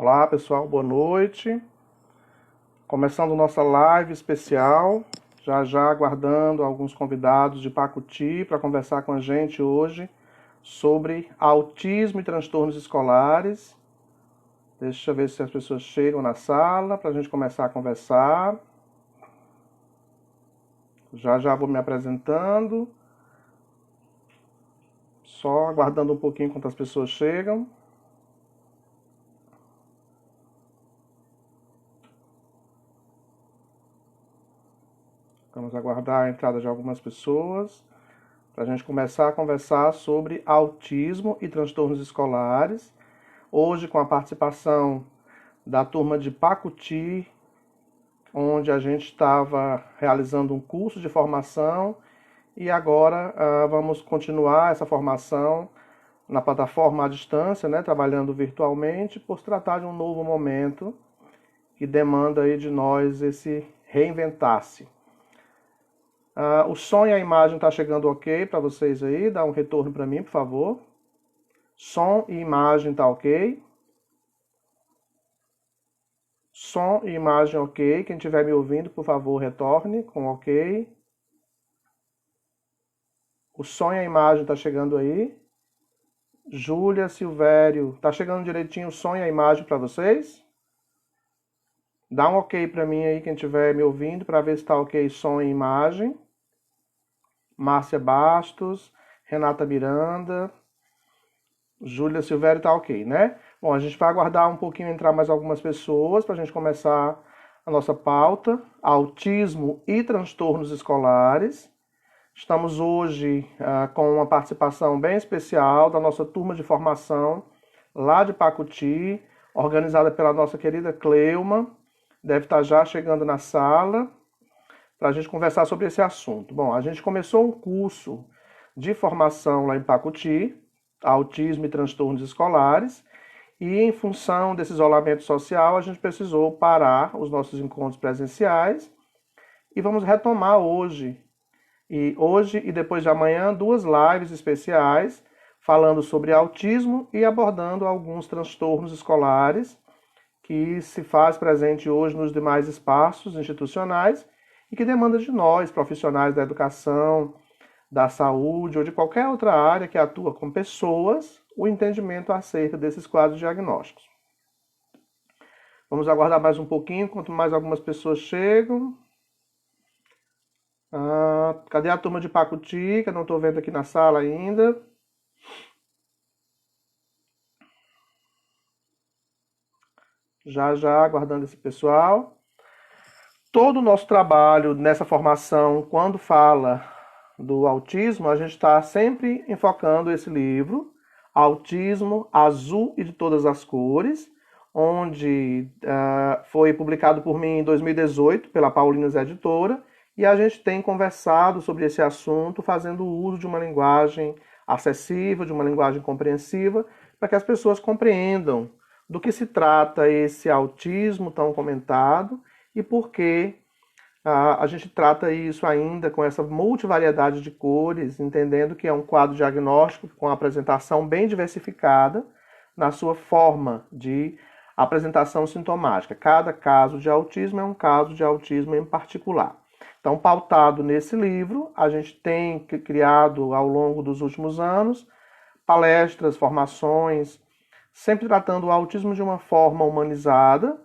Olá pessoal, boa noite. Começando nossa live especial, já aguardando alguns convidados de Pacuti para conversar com a gente hoje sobre autismo e transtornos escolares. Deixa eu ver se as pessoas chegam na sala para a gente começar a conversar. Já vou me apresentando. Só aguardando um pouquinho enquanto as pessoas chegam. Vamos aguardar a entrada de algumas pessoas para a gente começar a conversar sobre autismo e transtornos escolares. Hoje com a participação da turma de Pacuti, onde a gente estava realizando um curso de formação e agora vamos continuar essa formação na plataforma à distância, né, trabalhando virtualmente, por se tratar de um novo momento que demanda aí de nós esse reinventar-se. O som e a imagem está chegando ok para vocês aí? Dá um retorno para mim, por favor. Som e imagem está ok? Som e imagem ok. Quem estiver me ouvindo, por favor, retorne com ok. O som e a imagem está chegando aí? Júlia, Silvério, está chegando direitinho o som e a imagem para vocês? Dá um ok para mim aí, quem estiver me ouvindo, para ver se está ok som e imagem. Márcia Bastos, Renata Miranda, Júlia Silvério tá ok, né? Bom, a gente vai aguardar um pouquinho entrar mais algumas pessoas para a gente começar a nossa pauta, autismo e transtornos escolares. Estamos hoje com uma participação bem especial da nossa turma de formação lá de Pacuti, organizada pela nossa querida Cleuma. Deve estar já chegando na sala para a gente conversar sobre esse assunto. Bom, a gente começou um curso de formação lá em Pacuti, autismo e transtornos escolares, e em função desse isolamento social, a gente precisou parar os nossos encontros presenciais e vamos retomar hoje e depois de amanhã, duas lives especiais falando sobre autismo e abordando alguns transtornos escolares que se faz presente hoje nos demais espaços institucionais e que demanda de nós, profissionais da educação, da saúde ou de qualquer outra área que atua com pessoas, o entendimento acerca desses quadros diagnósticos. Vamos aguardar mais um pouquinho, enquanto mais algumas pessoas chegam. Cadê a turma de Pacuti, que eu não estou vendo aqui na sala ainda? Já aguardando esse pessoal. Todo o nosso trabalho nessa formação, quando fala do autismo, a gente está sempre enfocando esse livro, Autismo Azul e de Todas as Cores, onde foi publicado por mim em 2018 pela Paulinas Editora, e a gente tem conversado sobre esse assunto, fazendo uso de uma linguagem acessível, de uma linguagem compreensiva, para que as pessoas compreendam do que se trata esse autismo tão comentado e por que a gente trata isso ainda com essa multivariedade de cores, entendendo que é um quadro diagnóstico com apresentação bem diversificada na sua forma de apresentação sintomática. Cada caso de autismo é um caso de autismo em particular. Então, pautado nesse livro, a gente tem criado ao longo dos últimos anos palestras, formações, sempre tratando o autismo de uma forma humanizada,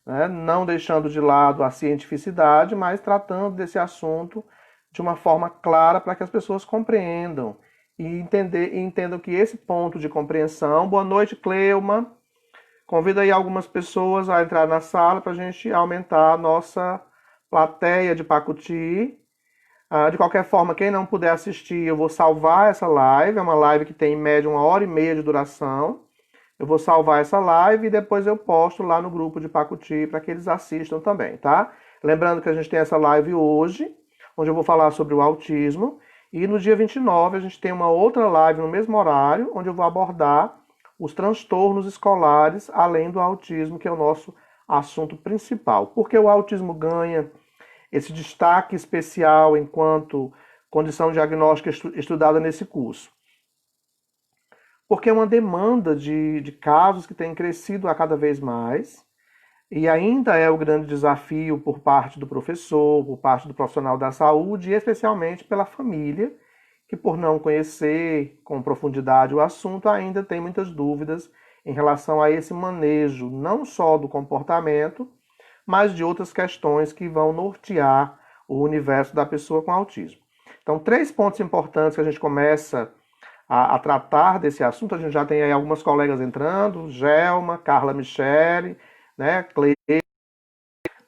né? Não deixando de lado a cientificidade, mas tratando desse assunto de uma forma clara para que as pessoas compreendam e entendam que esse ponto de compreensão... Boa noite, Cleuma. Convido aí algumas pessoas a entrar na sala para a gente aumentar a nossa plateia de Pacuti. De qualquer forma, quem não puder assistir, eu vou salvar essa live. É uma live que tem em média 1h30 de duração. Eu vou salvar essa live e depois eu posto lá no grupo de Pacuti para que eles assistam também, tá? Lembrando que a gente tem essa live hoje, onde eu vou falar sobre o autismo. E no dia 29 a gente tem uma outra live no mesmo horário, onde eu vou abordar os transtornos escolares, além do autismo, que é o nosso assunto principal. Porque o autismo ganha esse destaque especial enquanto condição diagnóstica estudada nesse curso? porque é uma demanda de casos que tem crescido a cada vez mais, e ainda é o grande desafio por parte do professor, por parte do profissional da saúde, e especialmente pela família, que por não conhecer com profundidade o assunto, ainda tem muitas dúvidas em relação a esse manejo, não só do comportamento, mas de outras questões que vão nortear o universo da pessoa com autismo. Então, 3 pontos importantes que a gente começa a tratar desse assunto. A gente já tem aí algumas colegas entrando, Gelma, Carla Michele, né, Cle...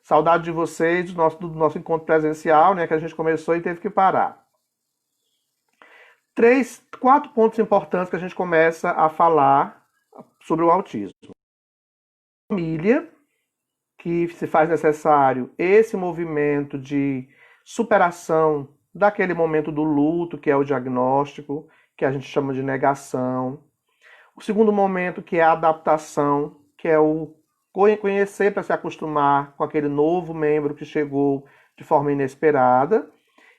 Saudade de vocês, do nosso encontro presencial, né, que a gente começou e teve que parar. 4 pontos importantes que a gente começa a falar sobre o autismo. Família, que se faz necessário esse movimento de superação daquele momento do luto, que é o diagnóstico, que a gente chama de negação. O segundo momento, que é a adaptação, que é o conhecer para se acostumar com aquele novo membro que chegou de forma inesperada.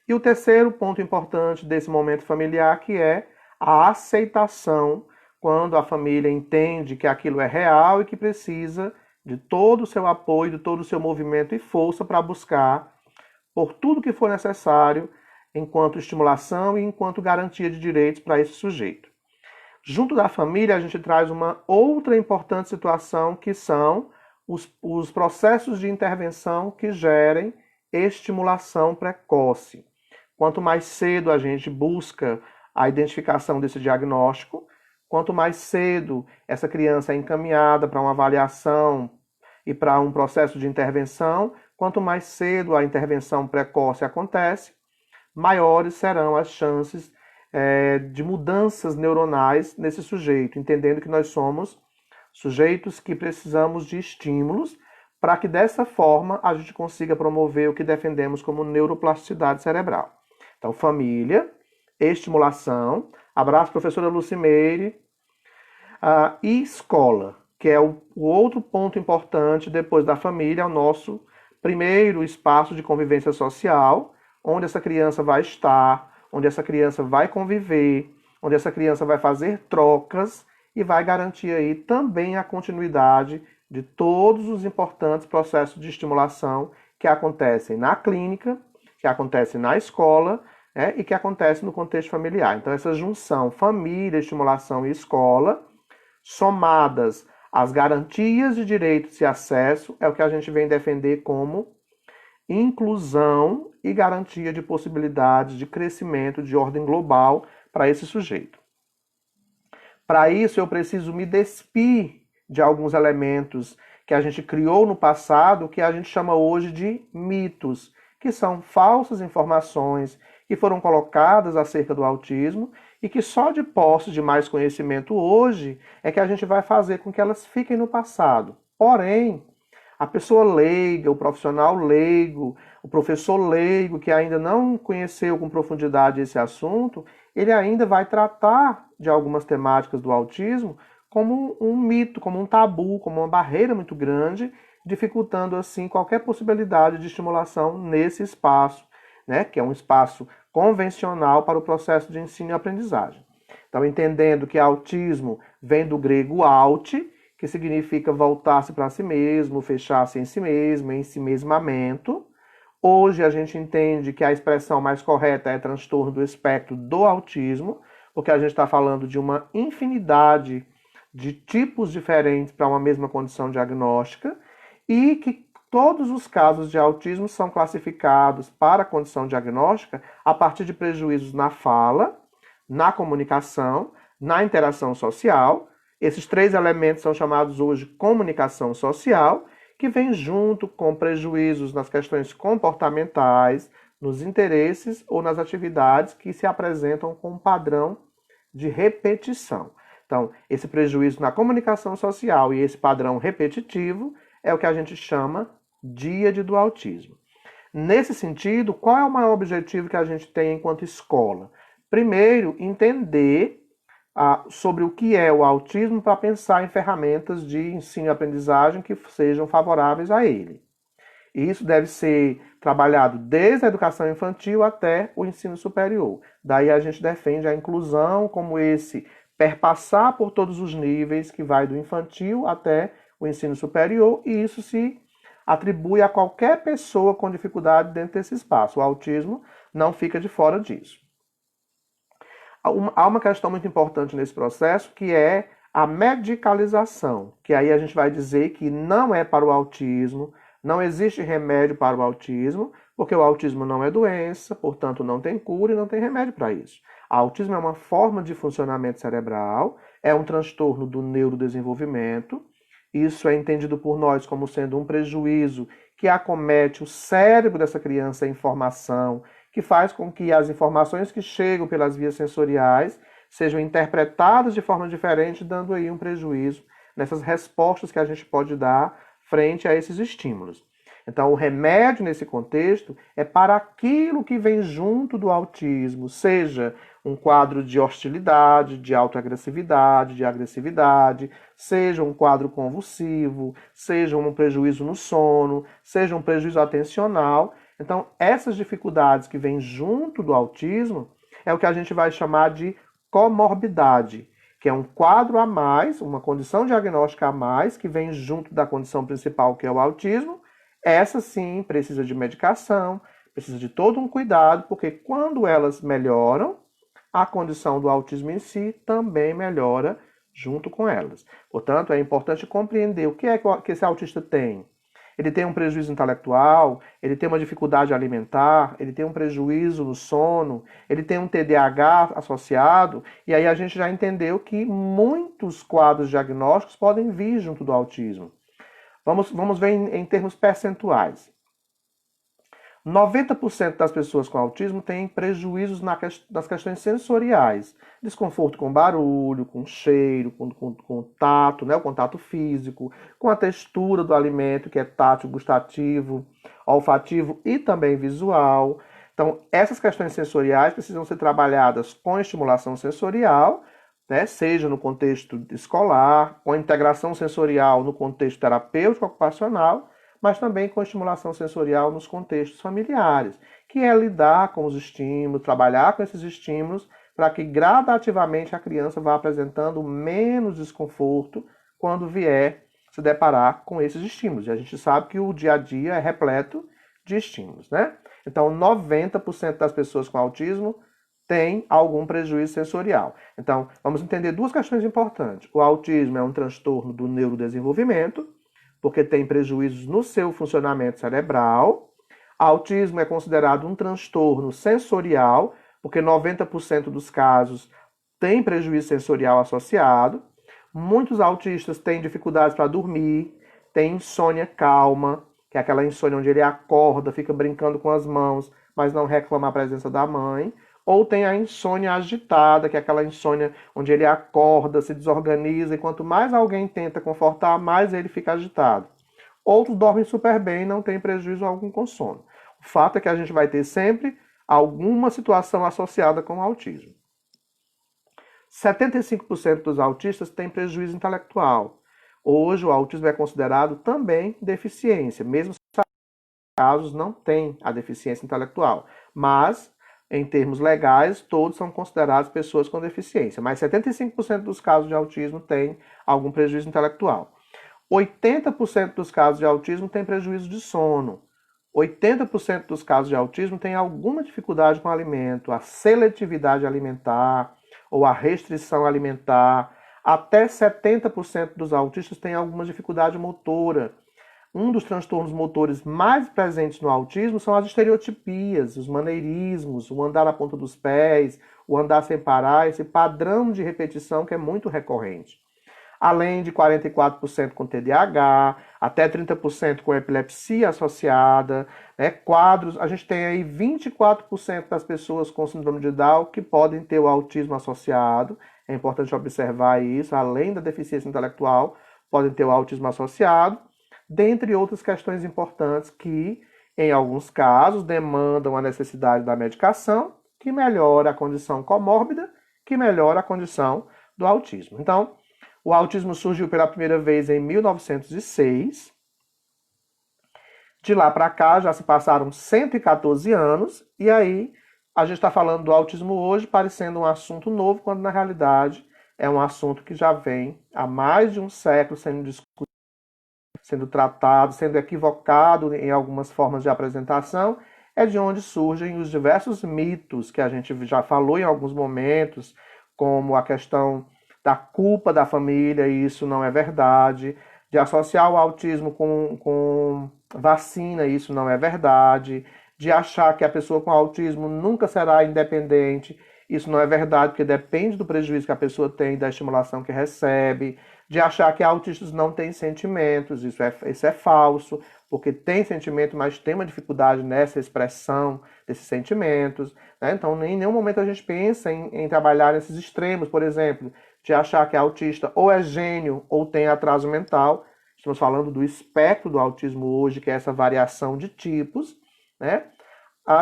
E o terceiro ponto importante desse momento familiar, que é a aceitação, quando a família entende que aquilo é real e que precisa de todo o seu apoio, de todo o seu movimento e força para buscar por tudo que for necessário enquanto estimulação e enquanto garantia de direitos para esse sujeito. Junto da família, a gente traz uma outra importante situação, que são os processos de intervenção que gerem estimulação precoce. Quanto mais cedo a gente busca a identificação desse diagnóstico, quanto mais cedo essa criança é encaminhada para uma avaliação e para um processo de intervenção, quanto mais cedo a intervenção precoce acontece, maiores serão as chances de mudanças neuronais nesse sujeito, entendendo que nós somos sujeitos que precisamos de estímulos para que dessa forma a gente consiga promover o que defendemos como neuroplasticidade cerebral. Então, família, estimulação, abraço professora Lucimeire, e escola, que é o outro ponto importante depois da família, é o nosso primeiro espaço de convivência social, onde essa criança vai estar, onde essa criança vai conviver, onde essa criança vai fazer trocas e vai garantir aí também a continuidade de todos os importantes processos de estimulação que acontecem na clínica, que acontecem na escola, né, e que acontecem no contexto familiar. Então, essa junção família, estimulação e escola, somadas às garantias de direitos e acesso, é o que a gente vem defender como inclusão e garantia de possibilidades de crescimento de ordem global para esse sujeito. Para isso, eu preciso me despir de alguns elementos que a gente criou no passado, que a gente chama hoje de mitos, que são falsas informações que foram colocadas acerca do autismo e que só de posse de mais conhecimento hoje é que a gente vai fazer com que elas fiquem no passado. Porém, a pessoa leiga, o profissional leigo, o professor leigo que ainda não conheceu com profundidade esse assunto, ele ainda vai tratar de algumas temáticas do autismo como um mito, como um tabu, como uma barreira muito grande, dificultando assim qualquer possibilidade de estimulação nesse espaço, né, que é um espaço convencional para o processo de ensino e aprendizagem. Então, entendendo que autismo vem do grego aut, que significa voltar-se para si mesmo, fechar-se em si mesmo, ensimesmamento. Hoje a gente entende que a expressão mais correta é transtorno do espectro do autismo, porque a gente está falando de uma infinidade de tipos diferentes para uma mesma condição diagnóstica e que todos os casos de autismo são classificados para a condição diagnóstica a partir de prejuízos na fala, na comunicação, na interação social. Esses 3 elementos são chamados hoje comunicação social, que vem junto com prejuízos nas questões comportamentais, nos interesses ou nas atividades que se apresentam com um padrão de repetição. Então, esse prejuízo na comunicação social e esse padrão repetitivo é o que a gente chama díade do autismo. Nesse sentido, qual é o maior objetivo que a gente tem enquanto escola? Primeiro, entender sobre o que é o autismo para pensar em ferramentas de ensino e aprendizagem que sejam favoráveis a ele. E isso deve ser trabalhado desde a educação infantil até o ensino superior. Daí a gente defende a inclusão como esse perpassar por todos os níveis, que vai do infantil até o ensino superior, e isso se atribui a qualquer pessoa com dificuldade dentro desse espaço. O autismo não fica de fora disso. Há uma questão muito importante nesse processo, que é a medicalização, que aí a gente vai dizer que não é para o autismo, não existe remédio para o autismo, porque o autismo não é doença, portanto não tem cura e não tem remédio para isso. O autismo é uma forma de funcionamento cerebral, é um transtorno do neurodesenvolvimento. Isso é entendido por nós como sendo um prejuízo que acomete o cérebro dessa criança em formação, que faz com que as informações que chegam pelas vias sensoriais sejam interpretadas de forma diferente, dando aí um prejuízo nessas respostas que a gente pode dar frente a esses estímulos. Então, o remédio nesse contexto é para aquilo que vem junto do autismo, seja um quadro de hostilidade, de autoagressividade, de agressividade, seja um quadro convulsivo, seja um prejuízo no sono, seja um prejuízo atencional. Então, essas dificuldades que vêm junto do autismo é o que a gente vai chamar de comorbidade, que é um quadro a mais, uma condição diagnóstica a mais, que vem junto da condição principal, que é o autismo. Essa sim precisa de medicação, precisa de todo um cuidado, porque quando elas melhoram, a condição do autismo em si também melhora junto com elas. Portanto, é importante compreender o que é que esse autista tem. Ele tem um prejuízo intelectual, ele tem uma dificuldade alimentar, ele tem um prejuízo no sono, ele tem um TDAH associado, e aí a gente já entendeu que muitos quadros diagnósticos podem vir junto do autismo. Vamos ver em termos percentuais. 90% das pessoas com autismo têm prejuízos nas questões sensoriais. Desconforto com barulho, com cheiro, com tato, né, o contato físico, com a textura do alimento, que é tátil, gustativo, olfativo e também visual. Então, essas questões sensoriais precisam ser trabalhadas com estimulação sensorial, né, seja no contexto escolar, com integração sensorial no contexto terapêutico ocupacional, mas também com estimulação sensorial nos contextos familiares, que é lidar com os estímulos, trabalhar com esses estímulos, para que gradativamente a criança vá apresentando menos desconforto quando vier se deparar com esses estímulos. E a gente sabe que o dia a dia é repleto de estímulos, né? Então, 90% das pessoas com autismo têm algum prejuízo sensorial. Então, vamos entender duas questões importantes. O autismo é um transtorno do neurodesenvolvimento, porque tem prejuízos no seu funcionamento cerebral. Autismo é considerado um transtorno sensorial, porque 90% dos casos tem prejuízo sensorial associado. Muitos autistas têm dificuldades para dormir, têm insônia calma, que é aquela insônia onde ele acorda, fica brincando com as mãos, mas não reclama a presença da mãe. Ou tem a insônia agitada, que é aquela insônia onde ele acorda, se desorganiza, e quanto mais alguém tenta confortar, mais ele fica agitado. Outros dormem super bem e não tem prejuízo algum com sono. O fato é que a gente vai ter sempre alguma situação associada com o autismo. 75% dos autistas têm prejuízo intelectual. Hoje o autismo é considerado também deficiência, mesmo se casos não têm a deficiência intelectual. Mas em termos legais, todos são considerados pessoas com deficiência, mas 75% dos casos de autismo têm algum prejuízo intelectual. 80% dos casos de autismo têm prejuízo de sono. 80% dos casos de autismo têm alguma dificuldade com o alimento, a seletividade alimentar ou a restrição alimentar. Até 70% dos autistas têm alguma dificuldade motora. Um dos transtornos motores mais presentes no autismo são as estereotipias, os maneirismos, o andar na ponta dos pés, o andar sem parar, esse padrão de repetição que é muito recorrente. Além de 44% com TDAH, até 30% com epilepsia associada, né, quadros, a gente tem aí 24% das pessoas com síndrome de Down que podem ter o autismo associado. É importante observar isso, além da deficiência intelectual, podem ter o autismo associado, dentre outras questões importantes que, em alguns casos, demandam a necessidade da medicação, que melhora a condição comórbida, que melhora a condição do autismo. Então, o autismo surgiu pela primeira vez em 1906. De lá para cá já se passaram 114 anos, e aí a gente está falando do autismo hoje parecendo um assunto novo, quando na realidade é um assunto que já vem há mais de um século sendo discutido, sendo tratado, sendo equivocado em algumas formas de apresentação, é de onde surgem os diversos mitos que a gente já falou em alguns momentos, como a questão da culpa da família, e isso não é verdade, de associar o autismo com vacina, e isso não é verdade, de achar que a pessoa com autismo nunca será independente, isso não é verdade, porque depende do prejuízo que a pessoa tem, da estimulação que recebe, de achar que autistas não têm sentimentos, isso é falso, porque tem sentimento, mas tem uma dificuldade nessa expressão desses sentimentos. Né? Então, em nenhum momento a gente pensa em trabalhar nesses extremos, por exemplo, de achar que autista ou é gênio ou tem atraso mental. Estamos falando do espectro do autismo hoje, que é essa variação de tipos, né?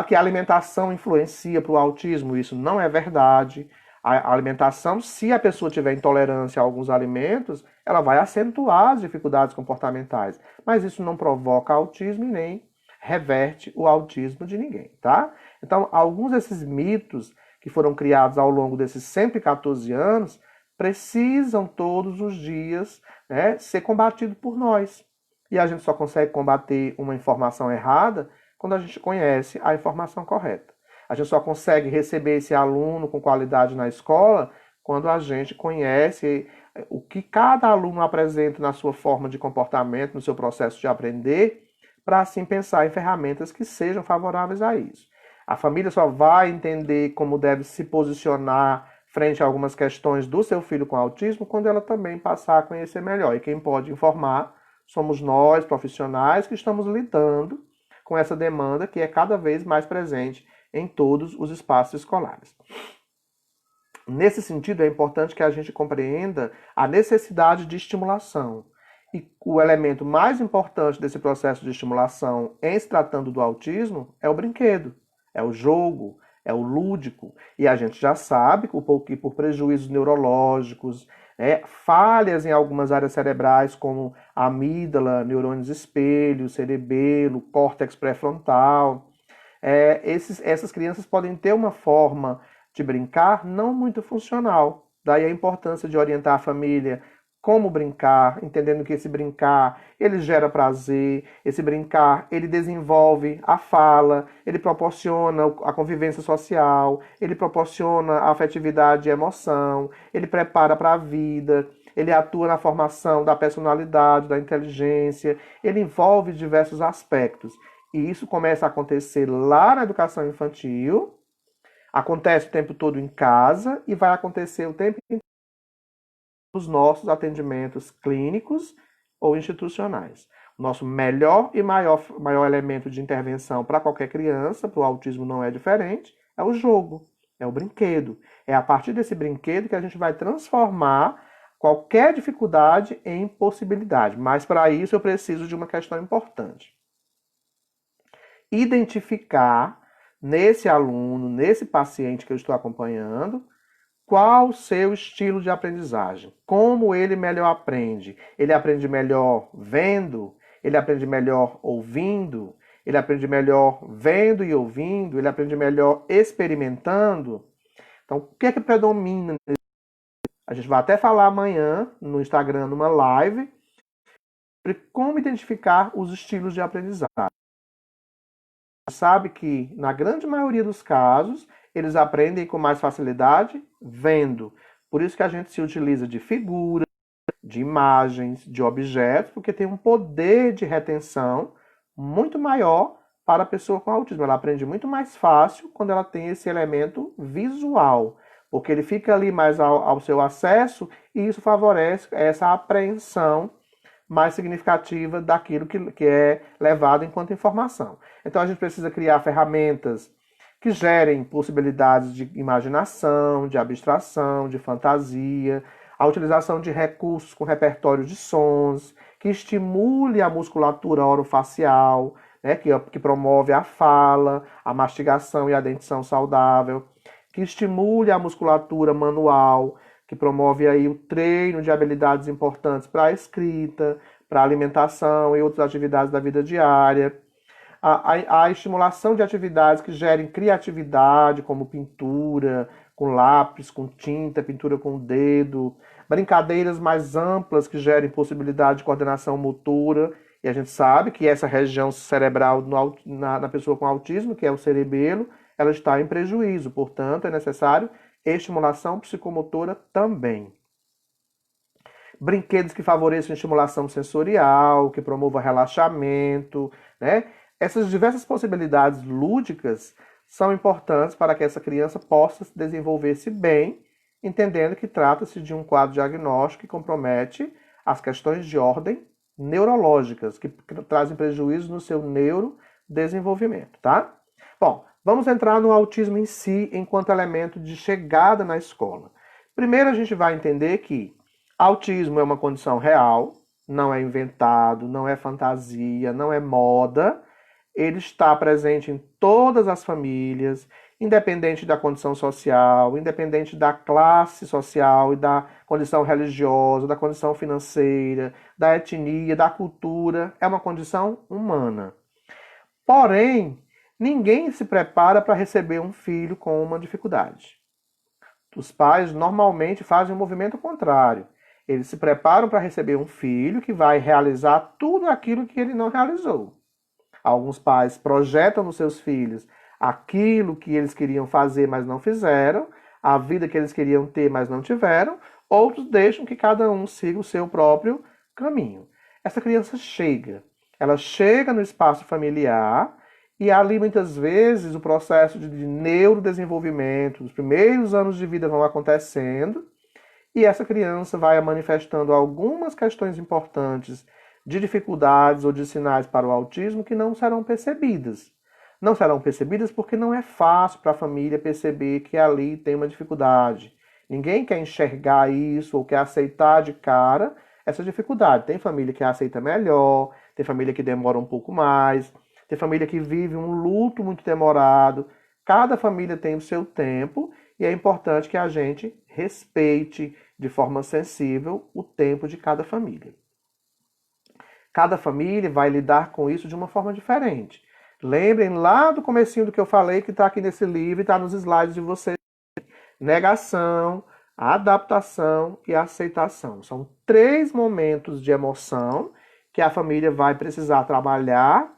Que a alimentação influencia para o autismo, isso não é verdade. A alimentação, se a pessoa tiver intolerância a alguns alimentos, ela vai acentuar as dificuldades comportamentais. Mas isso não provoca autismo e nem reverte o autismo de ninguém, tá? Então, alguns desses mitos que foram criados ao longo desses 114 anos precisam todos os dias, né, ser combatidos por nós. E a gente só consegue combater uma informação errada quando a gente conhece a informação correta. A gente só consegue receber esse aluno com qualidade na escola quando a gente conhece o que cada aluno apresenta na sua forma de comportamento, no seu processo de aprender, para assim pensar em ferramentas que sejam favoráveis a isso. A família só vai entender como deve se posicionar frente a algumas questões do seu filho com autismo quando ela também passar a conhecer melhor. E quem pode informar somos nós, profissionais, que estamos lidando com essa demanda que é cada vez mais presente em todos os espaços escolares. Nesse sentido, é importante que a gente compreenda a necessidade de estimulação. E o elemento mais importante desse processo de estimulação, em se tratando do autismo, é o brinquedo, é o jogo, é o lúdico. E a gente já sabe que por prejuízos neurológicos, falhas em algumas áreas cerebrais, como a amígdala, neurônios espelho, cerebelo, córtex pré-frontal, essas crianças podem ter uma forma de brincar não muito funcional. Daí a importância de orientar a família como brincar, entendendo que esse brincar, ele gera prazer, esse brincar, ele desenvolve a fala, ele proporciona a convivência social, ele proporciona a afetividade e emoção, ele prepara para a vida, ele atua na formação da personalidade, da inteligência, ele envolve diversos aspectos. E isso começa a acontecer lá na educação infantil, acontece o tempo todo em casa e vai acontecer o tempo inteiro nos nossos atendimentos clínicos ou institucionais. O nosso melhor e maior elemento de intervenção para qualquer criança, para o autismo não é diferente, é o jogo, é o brinquedo. É a partir desse brinquedo que a gente vai transformar qualquer dificuldade em possibilidade. Mas para isso eu preciso de uma questão importante. Identificar nesse aluno, nesse paciente que eu estou acompanhando, qual o seu estilo de aprendizagem, como ele melhor aprende. Ele aprende melhor vendo, ele aprende melhor ouvindo, ele aprende melhor vendo e ouvindo, ele aprende melhor experimentando. Então, o que é que predomina? A gente vai até falar amanhã no Instagram, numa live, sobre como identificar os estilos de aprendizagem. Sabe que, na grande maioria dos casos, eles aprendem com mais facilidade vendo. Por isso que a gente se utiliza de figuras, de imagens, de objetos, porque tem um poder de retenção muito maior para a pessoa com autismo. Ela aprende muito mais fácil quando ela tem esse elemento visual, porque ele fica ali mais ao seu acesso e isso favorece essa apreensão mais significativa daquilo que é levado enquanto informação. Então a gente precisa criar ferramentas que gerem possibilidades de imaginação, de abstração, de fantasia, a utilização de recursos com repertório de sons, que estimule a musculatura orofacial, né, que promove a fala, a mastigação e a dentição saudável, que estimule a musculatura manual, que promove aí o treino de habilidades importantes para a escrita, para a alimentação e outras atividades da vida diária. A estimulação de atividades que gerem criatividade, como pintura, com lápis, com tinta, pintura com o dedo, brincadeiras mais amplas que gerem possibilidade de coordenação motora. E a gente sabe que essa região cerebral na pessoa com autismo, que é o cerebelo, ela está em prejuízo. Portanto, é necessário estimulação psicomotora também. Brinquedos que favoreçam a estimulação sensorial, que promovam relaxamento, né? Essas diversas possibilidades lúdicas são importantes para que essa criança possa desenvolver-se bem, entendendo que trata-se de um quadro diagnóstico que compromete as questões de ordem neurológicas, que trazem prejuízo no seu neurodesenvolvimento, tá? Bom, vamos entrar no autismo em si enquanto elemento de chegada na escola. Primeiro a gente vai entender que autismo é uma condição real, não é inventado, não é fantasia, não é moda. Ele está presente em todas as famílias, independente da condição social, independente da classe social e da condição religiosa, da condição financeira, da etnia, da cultura. É uma condição humana. Porém, ninguém se prepara para receber um filho com uma dificuldade. Os pais normalmente fazem um movimento contrário. Eles se preparam para receber um filho que vai realizar tudo aquilo que ele não realizou. Alguns pais projetam nos seus filhos aquilo que eles queriam fazer, mas não fizeram, a vida que eles queriam ter, mas não tiveram. Outros deixam que cada um siga o seu próprio caminho. Essa criança chega. Ela chega no espaço familiar e ali muitas vezes o processo de neurodesenvolvimento, os primeiros anos de vida vão acontecendo. E essa criança vai manifestando algumas questões importantes de dificuldades ou de sinais para o autismo que não serão percebidas. Não serão percebidas porque não é fácil para a família perceber que ali tem uma dificuldade. Ninguém quer enxergar isso ou quer aceitar de cara essa dificuldade. Tem família que aceita melhor, tem família que demora um pouco mais, tem família que vive um luto muito demorado. Cada família tem o seu tempo e é importante que a gente respeite de forma sensível o tempo de cada família. Cada família vai lidar com isso de uma forma diferente. Lembrem lá do comecinho do que eu falei, que está aqui nesse livro e está nos slides de vocês. Negação, adaptação e aceitação. São 3 momentos de emoção que a família vai precisar trabalhar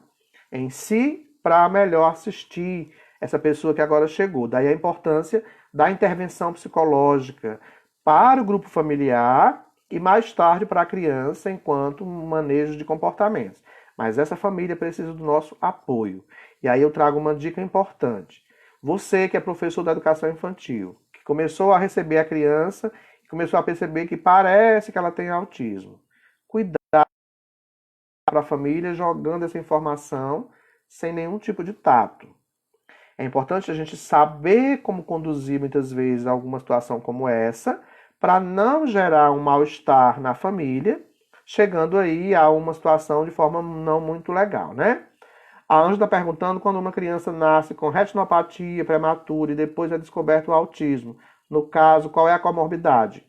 em si para melhor assistir essa pessoa que agora chegou. Daí a importância da intervenção psicológica para o grupo familiar e mais tarde para a criança enquanto manejo de comportamentos. Mas essa família precisa do nosso apoio. E aí eu trago uma dica importante. Você que é professor da educação infantil, que começou a receber a criança e começou a perceber que parece que ela tem autismo. Cuidado para a família jogando essa informação sem nenhum tipo de tato. É importante a gente saber como conduzir muitas vezes alguma situação como essa, para não gerar um mal-estar na família, chegando aí a uma situação de forma não muito legal, né? A Ângela está perguntando quando uma criança nasce com retinopatia prematura e depois é descoberto o autismo. No caso, qual é a comorbidade?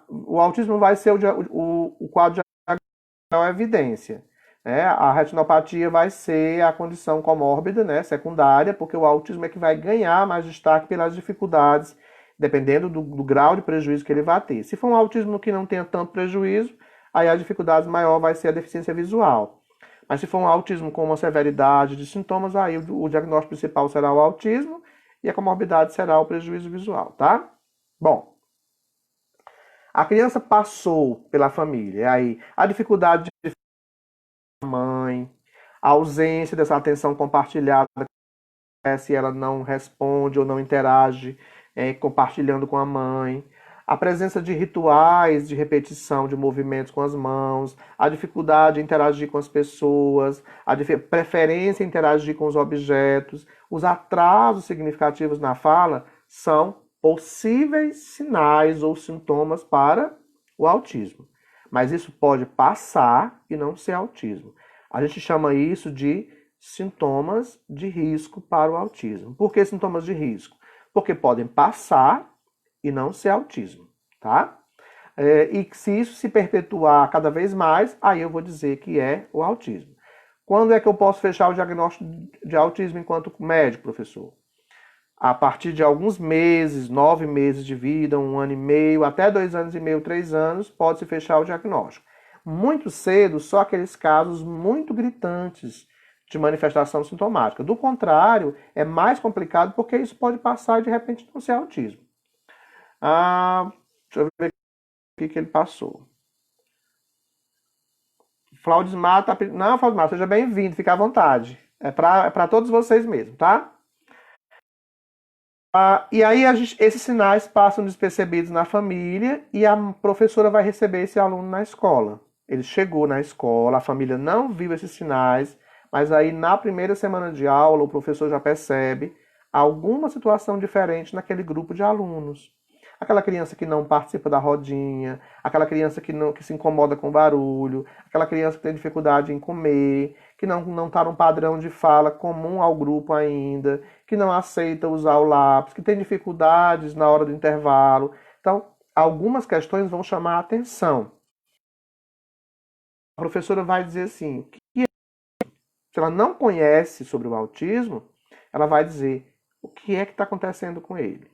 O autismo vai ser o quadro de evidência. Né? A retinopatia vai ser a condição comórbida, né, secundária, porque o autismo é que vai ganhar mais destaque pelas dificuldades, dependendo do grau de prejuízo que ele vai ter. Se for um autismo que não tenha tanto prejuízo, aí a dificuldade maior vai ser a deficiência visual. Mas se for um autismo com uma severidade de sintomas, aí o diagnóstico principal será o autismo e a comorbidade será o prejuízo visual, tá? Bom, a criança passou pela família, aí a dificuldade de mãe, a ausência dessa atenção compartilhada, se ela não responde ou não interage compartilhando com a mãe, a presença de rituais de repetição de movimentos com as mãos, a dificuldade de interagir com as pessoas, a preferência em interagir com os objetos, os atrasos significativos na fala são possíveis sinais ou sintomas para o autismo. Mas isso pode passar e não ser autismo. A gente chama isso de sintomas de risco para o autismo. Por que sintomas de risco? Porque podem passar e não ser autismo, tá? E se isso se perpetuar cada vez mais, aí eu vou dizer que é o autismo. Quando é que eu posso fechar o diagnóstico de autismo enquanto médico, professor? a partir de alguns meses, 9 meses de vida, 1 ano e meio, até 2 anos e meio, 3 anos, pode-se fechar o diagnóstico. Muito cedo, só aqueles casos muito gritantes de manifestação sintomática. Do contrário, é mais complicado porque isso pode passar e de repente não ser autismo. Deixa eu ver o que ele passou. Claudismar tá... Não, Claudismar, seja bem-vindo, fique à vontade. É para todos vocês mesmo, tá? E aí esses sinais passam despercebidos na família e a professora vai receber esse aluno na escola. Ele chegou na escola, a família não viu esses sinais, mas aí na primeira semana de aula o professor já percebe alguma situação diferente naquele grupo de alunos. Aquela criança que não participa da rodinha, aquela criança que se incomoda com barulho, aquela criança que tem dificuldade em comer, que não está num padrão de fala comum ao grupo ainda, que não aceita usar o lápis, que tem dificuldades na hora do intervalo. Então, algumas questões vão chamar a atenção. A professora vai dizer assim, se ela não conhece sobre o autismo, ela vai dizer o que é que está acontecendo com ele.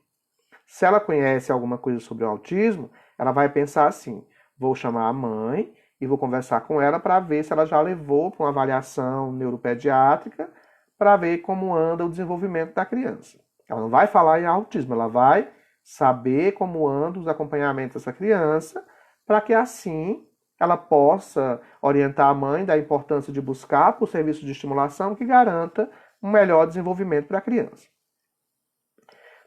Se ela conhece alguma coisa sobre o autismo, ela vai pensar assim, vou chamar a mãe e vou conversar com ela para ver se ela já levou para uma avaliação neuropediátrica para ver como anda o desenvolvimento da criança. Ela não vai falar em autismo, ela vai saber como andam os acompanhamentos dessa criança para que assim ela possa orientar a mãe da importância de buscar por serviço de estimulação que garanta um melhor desenvolvimento para a criança.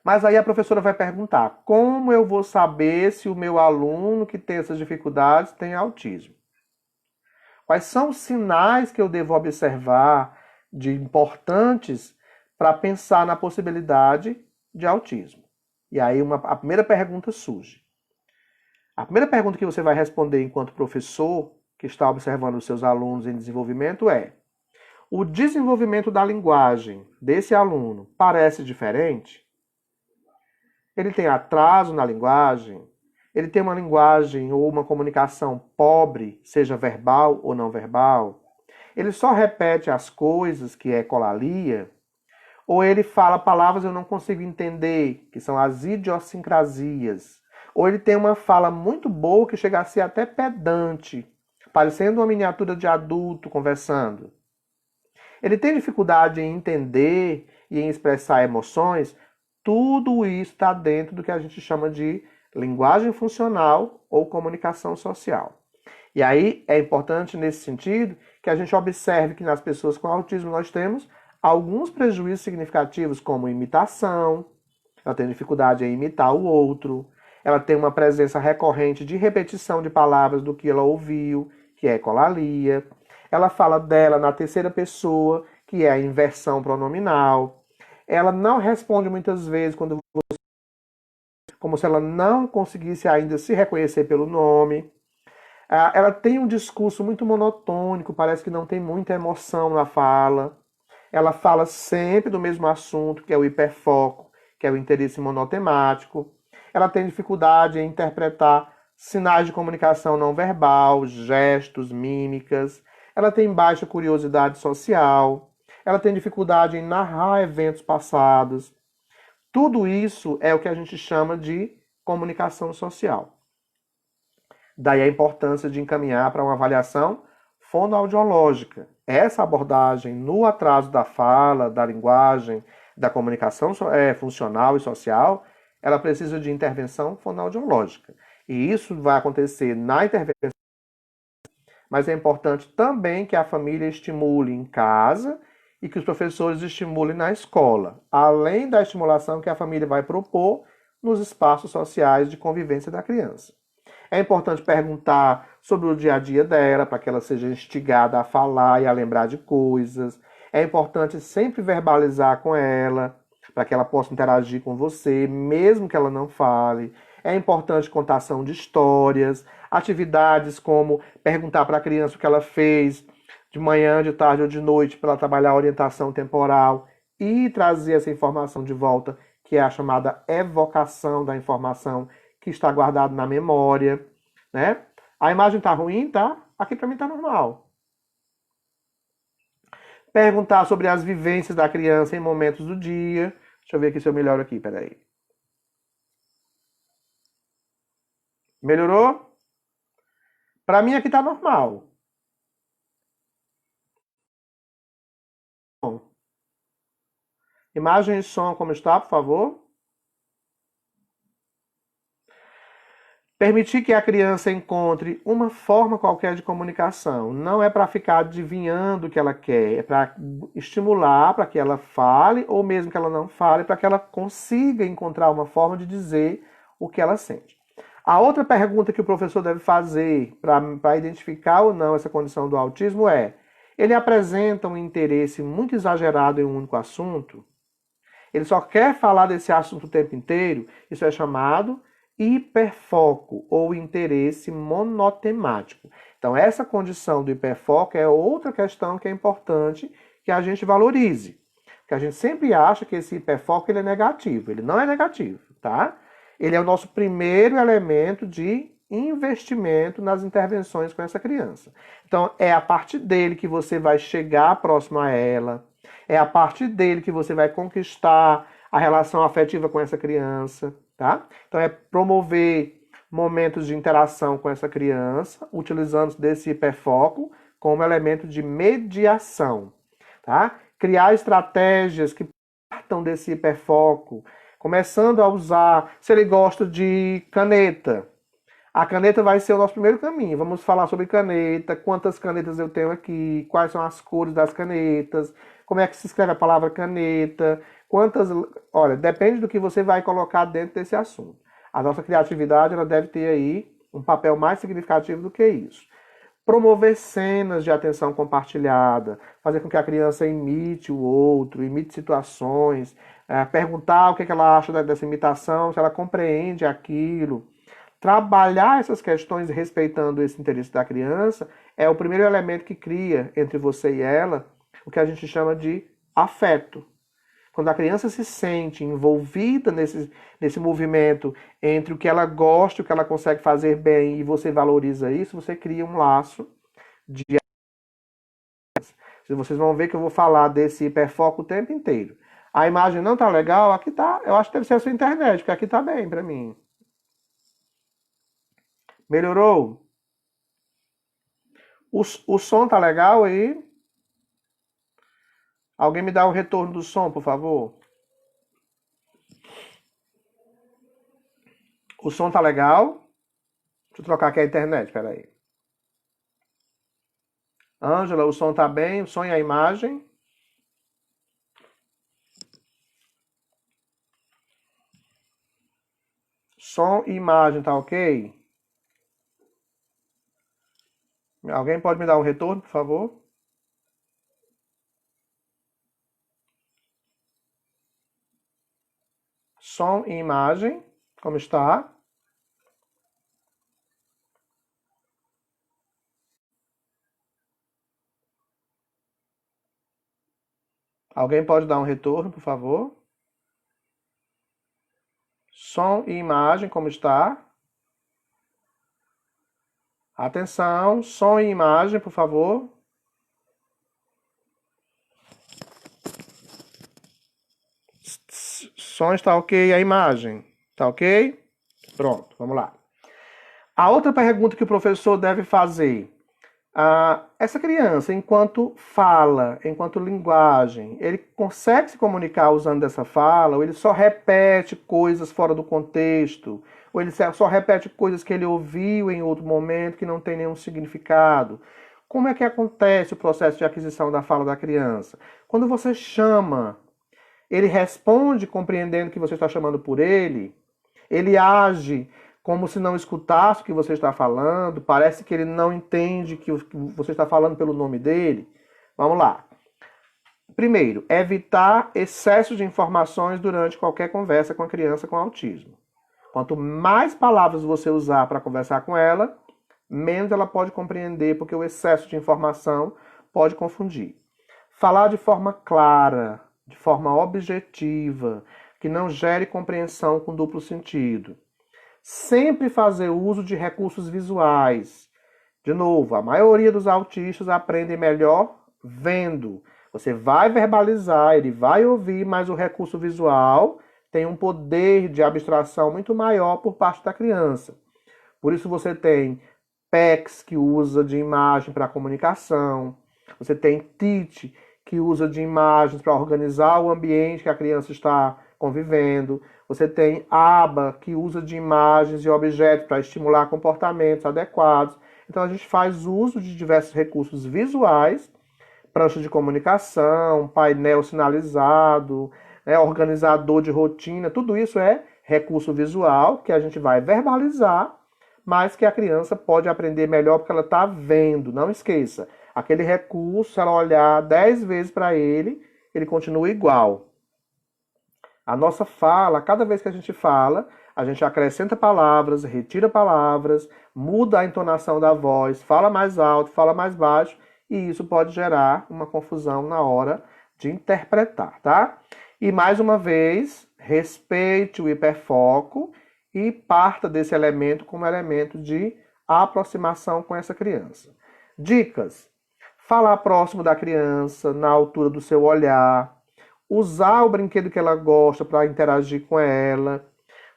Mas aí a professora vai perguntar, como eu vou saber se o meu aluno que tem essas dificuldades tem autismo? Quais são os sinais que eu devo observar de importantes para pensar na possibilidade de autismo? E aí a primeira pergunta surge. A primeira pergunta que você vai responder enquanto professor que está observando os seus alunos em desenvolvimento é: o desenvolvimento da linguagem desse aluno parece diferente? Ele tem atraso na linguagem? Ele tem uma linguagem ou uma comunicação pobre, seja verbal ou não verbal? Ele só repete as coisas, que é colalia? Ou ele fala palavras que eu não consigo entender, que são as idiosincrasias? Ou ele tem uma fala muito boa que chega a ser até pedante, parecendo uma miniatura de adulto conversando? Ele tem dificuldade em entender e em expressar emoções? Tudo isso está dentro do que a gente chama de linguagem funcional ou comunicação social. E aí é importante nesse sentido que a gente observe que nas pessoas com autismo nós temos alguns prejuízos significativos, como imitação, ela tem dificuldade em imitar o outro, ela tem uma presença recorrente de repetição de palavras do que ela ouviu, que é ecolalia, ela fala dela na terceira pessoa, que é a inversão pronominal, ela não responde muitas vezes quando você, como se ela não conseguisse ainda se reconhecer pelo nome. Ela tem um discurso muito monotônico, parece que não tem muita emoção na fala. Ela fala sempre do mesmo assunto, que é o hiperfoco, que é o interesse monotemático. Ela tem dificuldade em interpretar sinais de comunicação não verbal, gestos, mímicas. Ela tem baixa curiosidade social. Ela tem dificuldade em narrar eventos passados. Tudo isso é o que a gente chama de comunicação social. Daí a importância de encaminhar para uma avaliação fonoaudiológica. Essa abordagem no atraso da fala, da linguagem, da comunicação funcional e social, ela precisa de intervenção fonoaudiológica. E isso vai acontecer na intervenção, mas é importante também que a família estimule em casa e que os professores estimulem na escola, além da estimulação que a família vai propor nos espaços sociais de convivência da criança. É importante perguntar sobre o dia a dia dela, para que ela seja instigada a falar e a lembrar de coisas. É importante sempre verbalizar com ela, para que ela possa interagir com você, mesmo que ela não fale. É importante contação de histórias, atividades como perguntar para a criança o que ela fez de manhã, de tarde ou de noite, para ela trabalhar a orientação temporal e trazer essa informação de volta, que é a chamada evocação da informação que está guardada na memória, né? A imagem está ruim, tá? Aqui para mim está normal. Perguntar sobre as vivências da criança em momentos do dia. Deixa eu ver aqui se eu melhoro aqui, peraí. Melhorou? Para mim aqui tá normal. Bom, imagem e som como está, por favor. Permitir que a criança encontre uma forma qualquer de comunicação. Não é para ficar adivinhando o que ela quer, é para estimular para que ela fale, ou mesmo que ela não fale, para que ela consiga encontrar uma forma de dizer o que ela sente. A outra pergunta que o professor deve fazer para identificar ou não essa condição do autismo é: ele apresenta um interesse muito exagerado em um único assunto? Ele só quer falar desse assunto o tempo inteiro? Isso é chamado hiperfoco ou interesse monotemático. Então, essa condição do hiperfoco é outra questão que é importante que a gente valorize. Porque a gente sempre acha que esse hiperfoco ele é negativo. Ele não é negativo, tá? Ele é o nosso primeiro elemento de investimento nas intervenções com essa criança. Então, é a partir dele que você vai chegar próximo a ela, é a partir dele que você vai conquistar a relação afetiva com essa criança, tá? Então, é promover momentos de interação com essa criança, utilizando desse hiperfoco como elemento de mediação, tá? Criar estratégias que partam desse hiperfoco, começando a usar, se ele gosta de caneta, a caneta vai ser o nosso primeiro caminho. Vamos falar sobre caneta, quantas canetas eu tenho aqui, quais são as cores das canetas, como é que se escreve a palavra caneta, quantas... Olha, depende do que você vai colocar dentro desse assunto. A nossa criatividade ela deve ter aí um papel mais significativo do que isso. Promover cenas de atenção compartilhada, fazer com que a criança imite o outro, imite situações, perguntar o que ela acha dessa imitação, se ela compreende aquilo. Trabalhar essas questões respeitando esse interesse da criança é o primeiro elemento que cria entre você e ela o que a gente chama de afeto. Quando a criança se sente envolvida nesse movimento entre o que ela gosta e o que ela consegue fazer bem e você valoriza isso, você cria um laço de... Vocês vão ver que eu vou falar desse hiperfoco o tempo inteiro. A imagem não tá legal? Aqui tá. Eu acho que deve ser a sua internet, porque aqui tá bem pra mim. Melhorou? O som tá legal aí? Alguém me dá o retorno do som, por favor? O som tá legal? Deixa eu trocar aqui a internet, peraí. Ângela, o som tá bem? O som e a imagem? Som e imagem, tá ok? Alguém pode me dar um retorno, por favor? Som e imagem, como está? Alguém pode dar um retorno, por favor? Som e imagem, como está? Atenção, som e imagem, por favor. Som está ok, a imagem está ok? Pronto, vamos lá. A outra pergunta que o professor deve fazer: essa criança, enquanto fala, enquanto linguagem, ele consegue se comunicar usando essa fala, ou ele só repete coisas fora do contexto, ou ele só repete coisas que ele ouviu em outro momento que não tem nenhum significado? Como é que acontece o processo de aquisição da fala da criança? Quando você chama, ele responde compreendendo que você está chamando por ele, ele age como se não escutasse o que você está falando, parece que ele não entende que você está falando pelo nome dele. Vamos lá. Primeiro, evitar excesso de informações durante qualquer conversa com a criança com autismo. Quanto mais palavras você usar para conversar com ela, menos ela pode compreender, porque o excesso de informação pode confundir. Falar de forma clara, de forma objetiva, que não gere compreensão com duplo sentido. Sempre fazer uso de recursos visuais. De novo, a maioria dos autistas aprendem melhor vendo. Você vai verbalizar, ele vai ouvir, mas o recurso visual tem um poder de abstração muito maior por parte da criança. Por isso você tem PECs, que usa de imagem para comunicação. Você tem TIT, que usa de imagens para organizar o ambiente que a criança está convivendo. Você tem ABA, que usa de imagens e objetos para estimular comportamentos adequados. Então a gente faz uso de diversos recursos visuais, prancha de comunicação, painel sinalizado, organizador de rotina, tudo isso é recurso visual que a gente vai verbalizar, mas que a criança pode aprender melhor porque ela está vendo. Não esqueça, aquele recurso, se ela olhar 10 vezes para ele, ele continua igual. A nossa fala, cada vez que a gente acrescenta palavras, retira palavras, muda a entonação da voz, fala mais alto, fala mais baixo, e isso pode gerar uma confusão na hora de interpretar, tá? E mais uma vez, respeite o hiperfoco e parta desse elemento como elemento de aproximação com essa criança. Dicas: falar próximo da criança, na altura do seu olhar, usar o brinquedo que ela gosta para interagir com ela,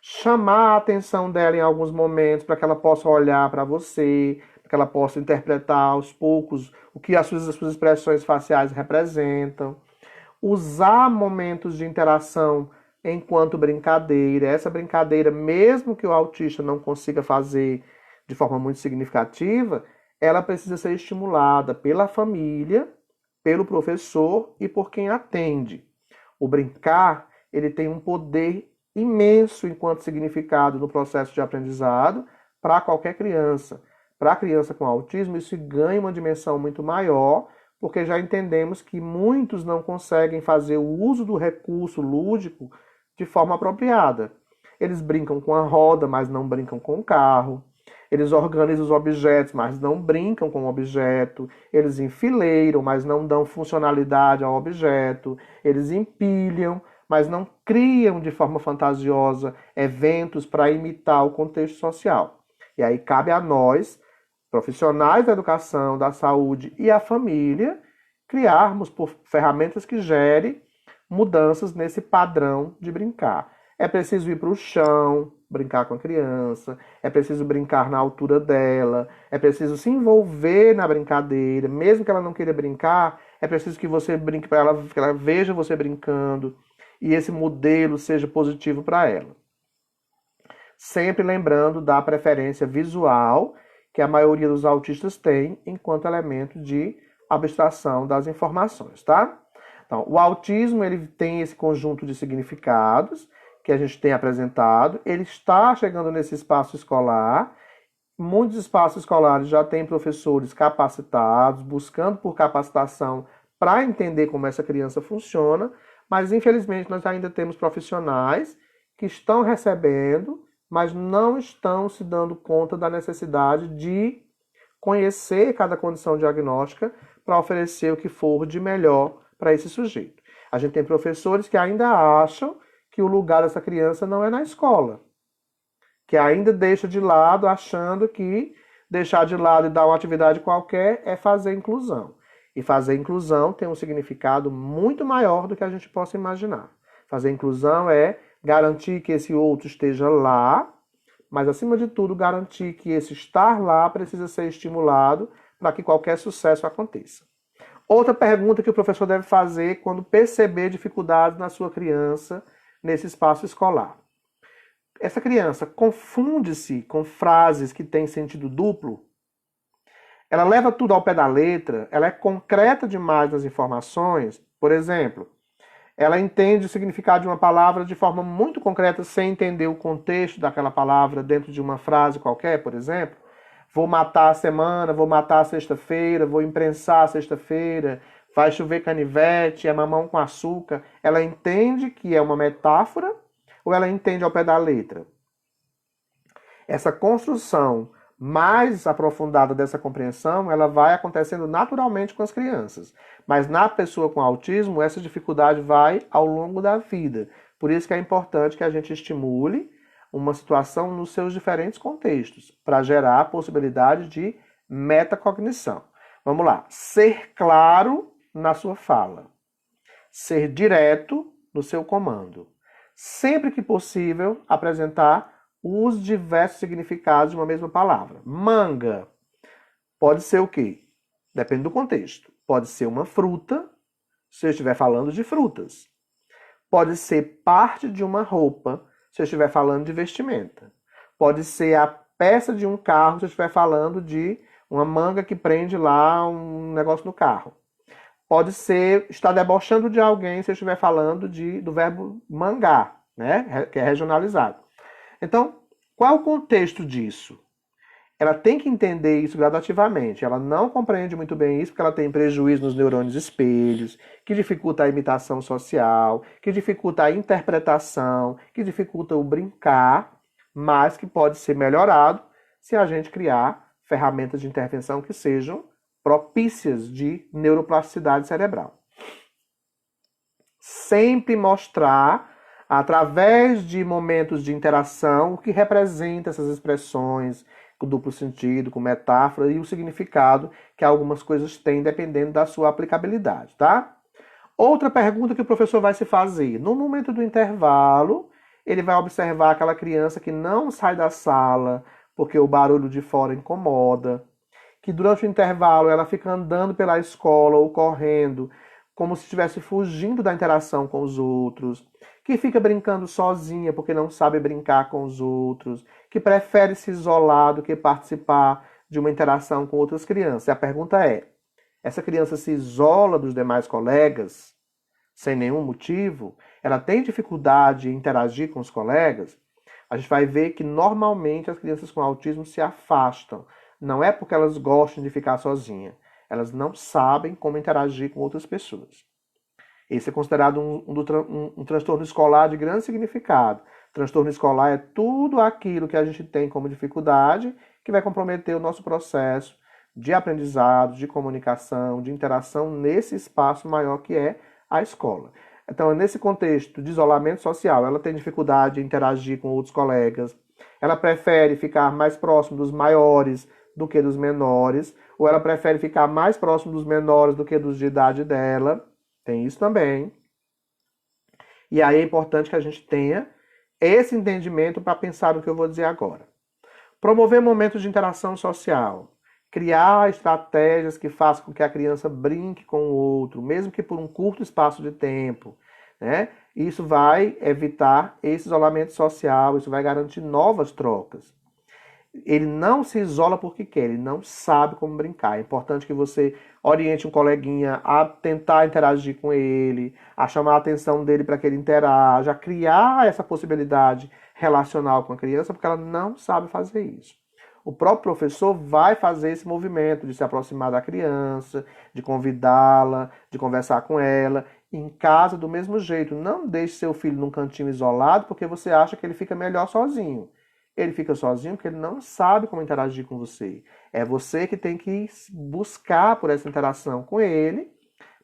chamar a atenção dela em alguns momentos para que ela possa olhar para você, para que ela possa interpretar aos poucos o que as suas expressões faciais representam, usar momentos de interação enquanto brincadeira. Essa brincadeira, mesmo que o autista não consiga fazer de forma muito significativa, ela precisa ser estimulada pela família, pelo professor e por quem atende. O brincar, ele tem um poder imenso enquanto significado no processo de aprendizado para qualquer criança. Para a criança com autismo, isso ganha uma dimensão muito maior, porque já entendemos que muitos não conseguem fazer o uso do recurso lúdico de forma apropriada. Eles brincam com a roda, mas não brincam com o carro. Eles organizam os objetos, mas não brincam com o objeto. Eles enfileiram, mas não dão funcionalidade ao objeto. Eles empilham, mas não criam de forma fantasiosa eventos para imitar o contexto social. E aí cabe a nós, profissionais da educação, da saúde e a família, criarmos por ferramentas que gerem mudanças nesse padrão de brincar. É preciso ir para o chão, brincar com a criança, é preciso brincar na altura dela, é preciso se envolver na brincadeira, mesmo que ela não queira brincar, é preciso que você brinque para ela, que ela veja você brincando e esse modelo seja positivo para ela. Sempre lembrando da preferência visual que a maioria dos autistas tem enquanto elemento de abstração das informações, tá? Então, o autismo, ele tem esse conjunto de significados que a gente tem apresentado, ele está chegando nesse espaço escolar. Muitos espaços escolares já têm professores capacitados, buscando por capacitação para entender como essa criança funciona, mas infelizmente nós ainda temos profissionais que estão recebendo, mas não estão se dando conta da necessidade de conhecer cada condição diagnóstica para oferecer o que for de melhor para esse sujeito. A gente tem professores que ainda acham que o lugar dessa criança não é na escola, que ainda deixa de lado, achando que deixar de lado e dar uma atividade qualquer é fazer inclusão. E fazer inclusão tem um significado muito maior do que a gente possa imaginar. Fazer inclusão é garantir que esse outro esteja lá, mas acima de tudo garantir que esse estar lá precisa ser estimulado para que qualquer sucesso aconteça. Outra pergunta que o professor deve fazer quando perceber dificuldades na sua criança nesse espaço escolar. Essa criança confunde-se com frases que têm sentido duplo? Ela leva tudo ao pé da letra? Ela é concreta demais nas informações? Por exemplo, ela entende o significado de uma palavra de forma muito concreta sem entender o contexto daquela palavra dentro de uma frase qualquer, por exemplo? Vou matar a semana, vou matar a sexta-feira, vou imprensar a sexta-feira, vai chover canivete, é mamão com açúcar. Ela entende que é uma metáfora ou ela entende ao pé da letra? Essa construção mais aprofundada dessa compreensão, ela vai acontecendo naturalmente com as crianças. Mas na pessoa com autismo, essa dificuldade vai ao longo da vida. Por isso que é importante que a gente estimule uma situação nos seus diferentes contextos, para gerar a possibilidade de metacognição. Vamos lá. Ser claro na sua fala. Ser direto no seu comando. Sempre que possível, apresentar os diversos significados de uma mesma palavra. Manga pode ser o quê? Depende do contexto. Pode ser uma fruta, se eu estiver falando de frutas. Pode ser parte de uma roupa, se eu estiver falando de vestimenta. Pode ser a peça de um carro, se eu estiver falando de uma manga que prende lá um negócio no carro. Pode ser estar debochando de alguém, se eu estiver falando do verbo mangar, né? Que é regionalizado. Então, qual é o contexto disso? Ela tem que entender isso gradativamente. Ela não compreende muito bem isso porque ela tem prejuízo nos neurônios espelhos, que dificulta a imitação social, que dificulta a interpretação, que dificulta o brincar, mas que pode ser melhorado se a gente criar ferramentas de intervenção que sejam propícias de neuroplasticidade cerebral. Sempre mostrar, através de momentos de interação, o que representa essas expressões, com duplo sentido, com metáfora e o significado que algumas coisas têm dependendo da sua aplicabilidade, tá? Outra pergunta que o professor vai se fazer. No momento do intervalo, ele vai observar aquela criança que não sai da sala porque o barulho de fora incomoda, que durante o intervalo ela fica andando pela escola ou correndo, como se estivesse fugindo da interação com os outros, que fica brincando sozinha porque não sabe brincar com os outros, que prefere se isolar do que participar de uma interação com outras crianças. E a pergunta é: essa criança se isola dos demais colegas sem nenhum motivo? Ela tem dificuldade em interagir com os colegas? A gente vai ver que normalmente as crianças com autismo se afastam. Não é porque elas gostam de ficar sozinhas. Elas não sabem como interagir com outras pessoas. Esse é considerado um transtorno escolar de grande significado. Transtorno escolar é tudo aquilo que a gente tem como dificuldade que vai comprometer o nosso processo de aprendizado, de comunicação, de interação nesse espaço maior que é a escola. Então, nesse contexto de isolamento social, ela tem dificuldade em interagir com outros colegas, ela prefere ficar mais próximo dos maiores do que dos menores, ou ela prefere ficar mais próximo dos menores do que dos de idade dela. Tem isso também. E aí é importante que a gente tenha esse entendimento para pensar no que eu vou dizer agora. Promover momentos de interação social. Criar estratégias que façam com que a criança brinque com o outro, mesmo que por um curto espaço de tempo, né? Isso vai evitar esse isolamento social, isso vai garantir novas trocas. Ele não se isola porque quer, ele não sabe como brincar. É importante que você oriente um coleguinha a tentar interagir com ele, a chamar a atenção dele para que ele interaja, a criar essa possibilidade relacional com a criança, porque ela não sabe fazer isso. O próprio professor vai fazer esse movimento de se aproximar da criança, de convidá-la, de conversar com ela. Em casa, do mesmo jeito, não deixe seu filho num cantinho isolado porque você acha que ele fica melhor sozinho. Ele fica sozinho porque ele não sabe como interagir com você. É você que tem que buscar por essa interação com ele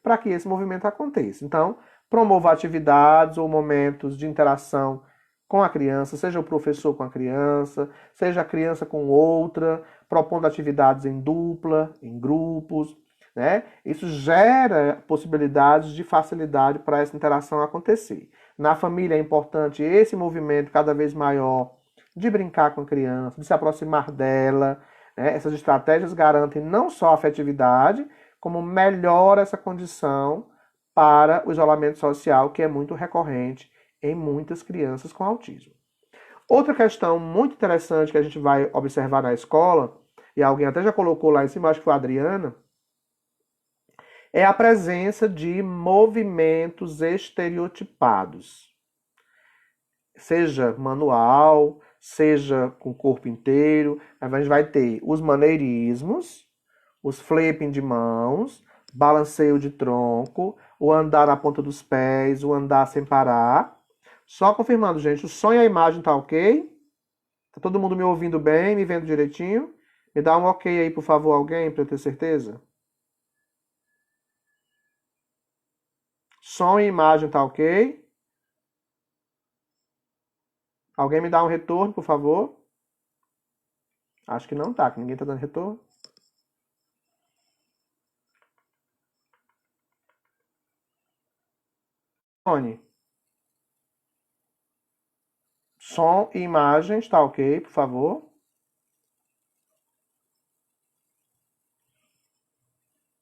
para que esse movimento aconteça. Então, promova atividades ou momentos de interação com a criança, seja o professor com a criança, seja a criança com outra, propondo atividades em dupla, em grupos, né? Isso gera possibilidades de facilidade para essa interação acontecer. Na família é importante esse movimento cada vez maior de brincar com a criança, de se aproximar dela, né? Essas estratégias garantem não só a afetividade, como melhora essa condição para o isolamento social, que é muito recorrente em muitas crianças com autismo. Outra questão muito interessante que a gente vai observar na escola, e alguém até já colocou lá em cima, acho que foi a Adriana, é a presença de movimentos estereotipados. Seja manual, seja com o corpo inteiro, a gente vai ter os maneirismos, os flipping de mãos, balanceio de tronco, o andar na ponta dos pés, o andar sem parar. Só confirmando, gente, o som e a imagem tá ok? Tá todo mundo me ouvindo bem, me vendo direitinho? Me dá um ok aí, por favor, alguém, para eu ter certeza. Som e imagem tá ok? Alguém me dá um retorno, por favor? Acho que não tá, que ninguém tá dando retorno. Som e imagem, está ok, por favor?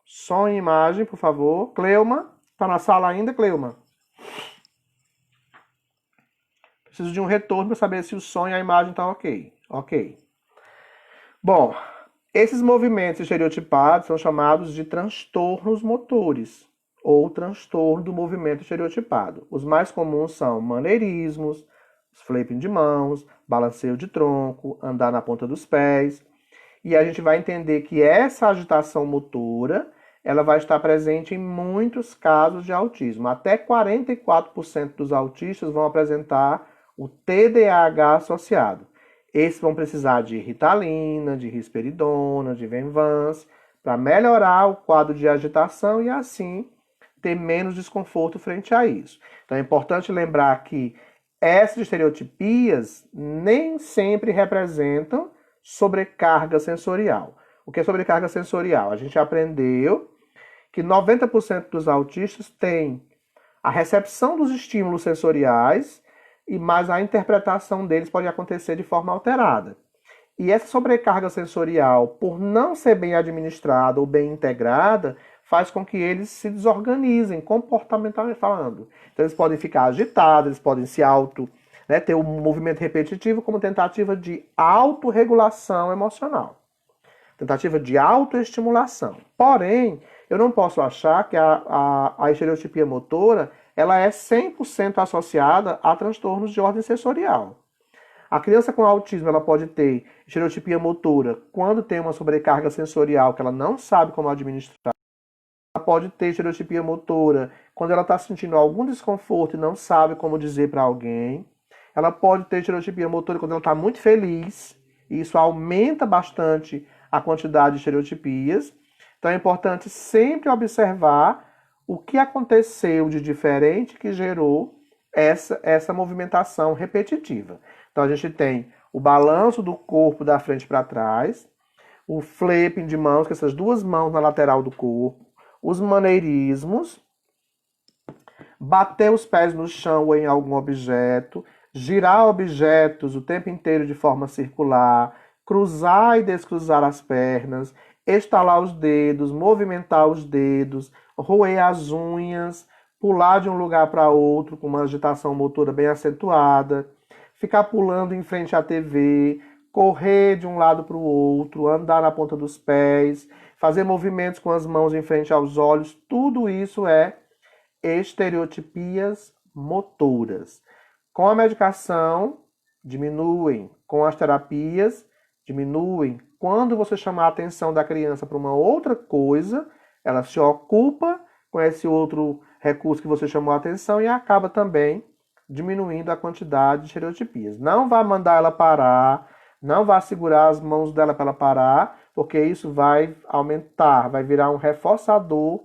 Som e imagem, por favor. Cleuma, está na sala ainda, Cleuma? Preciso de um retorno para saber se o som e a imagem estão ok. Ok. Bom, esses movimentos estereotipados são chamados de transtornos motores ou transtorno do movimento estereotipado. Os mais comuns são maneirismos, flipping de mãos, balanceio de tronco, andar na ponta dos pés. E a gente vai entender que essa agitação motora, ela vai estar presente em muitos casos de autismo. Até 44% dos autistas vão apresentar o TDAH associado. Esses vão precisar de Ritalina, de Risperidona, de Venvance, para melhorar o quadro de agitação e assim ter menos desconforto frente a isso. Então é importante lembrar que essas estereotipias nem sempre representam sobrecarga sensorial. O que é sobrecarga sensorial? A gente aprendeu que 90% dos autistas têm a recepção dos estímulos sensoriais, mas a interpretação deles pode acontecer de forma alterada. E essa sobrecarga sensorial, por não ser bem administrada ou bem integrada, faz com que eles se desorganizem, comportamentalmente falando. Então eles podem ficar agitados, eles podem se ter um movimento repetitivo como tentativa de autorregulação emocional. Tentativa de autoestimulação. Porém, eu não posso achar que a estereotipia motora ela é 100% associada a transtornos de ordem sensorial. A criança com autismo ela pode ter estereotipia motora quando tem uma sobrecarga sensorial que ela não sabe como administrar. Ela pode ter estereotipia motora quando ela está sentindo algum desconforto e não sabe como dizer para alguém. Ela pode ter estereotipia motora quando ela está muito feliz, e isso aumenta bastante a quantidade de estereotipias. Então é importante sempre observar o que aconteceu de diferente que gerou essa movimentação repetitiva. Então a gente tem o balanço do corpo da frente para trás, o flipping de mãos, que essas duas mãos na lateral do corpo, os maneirismos, bater os pés no chão ou em algum objeto, girar objetos o tempo inteiro de forma circular, cruzar e descruzar as pernas, estalar os dedos, movimentar os dedos, roer as unhas, pular de um lugar para outro com uma agitação motora bem acentuada, ficar pulando em frente à TV, correr de um lado para o outro, andar na ponta dos pés, fazer movimentos com as mãos em frente aos olhos, tudo isso é estereotipias motoras. Com a medicação, diminuem. Com as terapias, diminuem. Quando você chamar a atenção da criança para uma outra coisa, ela se ocupa com esse outro recurso que você chamou a atenção e acaba também diminuindo a quantidade de estereotipias. Não vai mandar ela parar, não vai segurar as mãos dela para ela parar, porque isso vai aumentar, vai virar um reforçador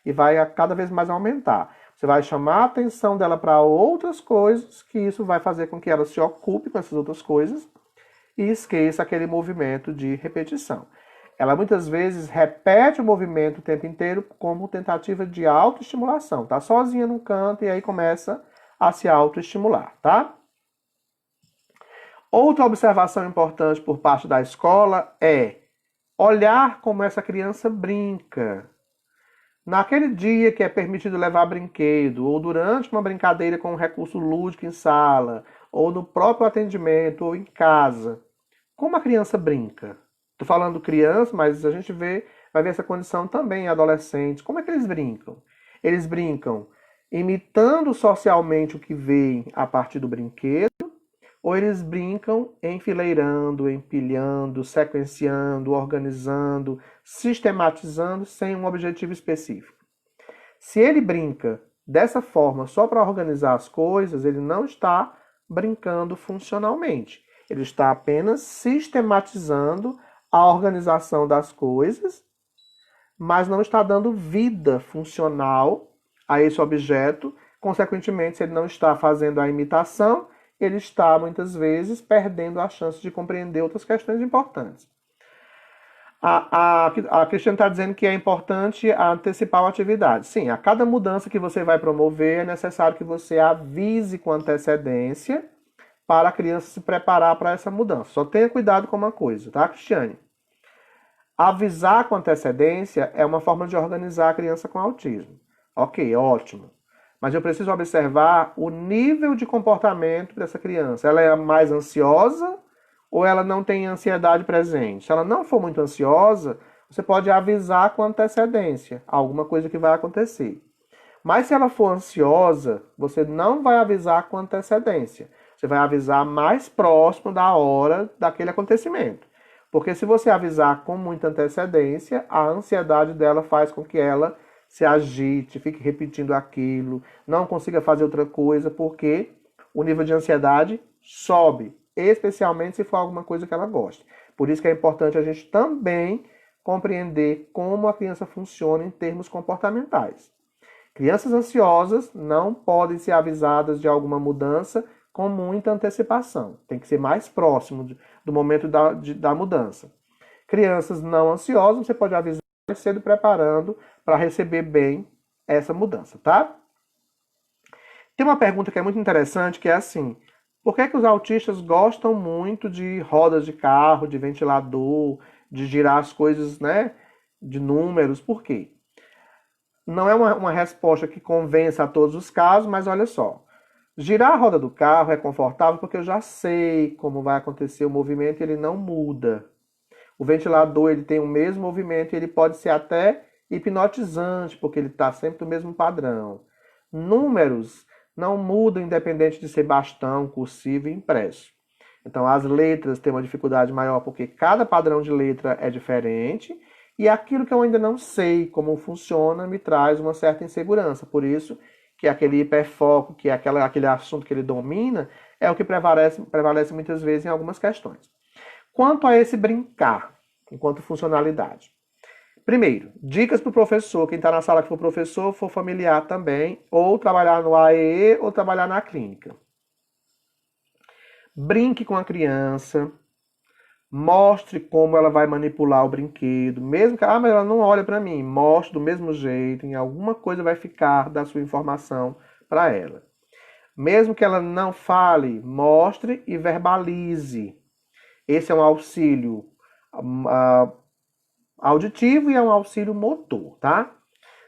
e vai cada vez mais aumentar. Você vai chamar a atenção dela para outras coisas, que isso vai fazer com que ela se ocupe com essas outras coisas e esqueça aquele movimento de repetição. Ela muitas vezes repete o movimento o tempo inteiro como tentativa de autoestimulação. Tá sozinha num canto e aí começa a se autoestimular, tá? Outra observação importante por parte da escola é olhar como essa criança brinca. Naquele dia que é permitido levar brinquedo, ou durante uma brincadeira com um recurso lúdico em sala, ou no próprio atendimento, ou em casa, como a criança brinca? Estou falando criança, mas a gente vai ver essa condição também em adolescentes. Como é que eles brincam? Eles brincam imitando socialmente o que veem a partir do brinquedo, ou eles brincam enfileirando, empilhando, sequenciando, organizando, sistematizando sem um objetivo específico. Se ele brinca dessa forma só para organizar as coisas, ele não está brincando funcionalmente. Ele está apenas sistematizando a organização das coisas, mas não está dando vida funcional a esse objeto. Consequentemente, se ele não está fazendo a imitação, ele está, muitas vezes, perdendo a chance de compreender outras questões importantes. A Cristiane está dizendo que é importante antecipar a atividade. Sim, a cada mudança que você vai promover, é necessário que você avise com antecedência para a criança se preparar para essa mudança. Só tenha cuidado com uma coisa, tá, Cristiane? Avisar com antecedência é uma forma de organizar a criança com autismo. Ok, ótimo. Mas eu preciso observar o nível de comportamento dessa criança. Ela é mais ansiosa ou ela não tem ansiedade presente? Se ela não for muito ansiosa, você pode avisar com antecedência alguma coisa que vai acontecer. Mas se ela for ansiosa, você não vai avisar com antecedência. Você vai avisar mais próximo da hora daquele acontecimento. Porque se você avisar com muita antecedência, a ansiedade dela faz com que ela se agite, fique repetindo aquilo, não consiga fazer outra coisa, porque o nível de ansiedade sobe, especialmente se for alguma coisa que ela goste. Por isso que é importante a gente também compreender como a criança funciona em termos comportamentais. Crianças ansiosas não podem ser avisadas de alguma mudança com muita antecipação. Tem que ser mais próximo do momento da mudança. Crianças não ansiosas, você pode avisar mais cedo, preparando para receber bem essa mudança, tá? Tem uma pergunta que é muito interessante, que é assim: por que os autistas gostam muito de rodas de carro, de ventilador, de girar as coisas, né, de números? Por quê? Não é uma resposta que convença a todos os casos, mas olha só. Girar a roda do carro é confortável porque eu já sei como vai acontecer o movimento e ele não muda. O ventilador ele tem o mesmo movimento e ele pode ser até hipnotizante, porque ele está sempre no mesmo padrão. Números não mudam independente de ser bastão, cursivo e impresso. Então as letras têm uma dificuldade maior porque cada padrão de letra é diferente e aquilo que eu ainda não sei como funciona me traz uma certa insegurança. Por isso que aquele hiperfoco, que é aquele assunto que ele domina, é o que prevalece muitas vezes em algumas questões. Quanto a esse brincar, enquanto funcionalidade. Primeiro, dicas para o professor, quem está na sala que for professor, for familiar também, ou trabalhar no AEE ou trabalhar na clínica. Brinque com a criança, mostre como ela vai manipular o brinquedo, mesmo que, mas ela não olha para mim, mostre do mesmo jeito, em alguma coisa vai ficar da sua informação para ela. Mesmo que ela não fale, mostre e verbalize. Esse é um auxílio auditivo e é um auxílio motor, tá?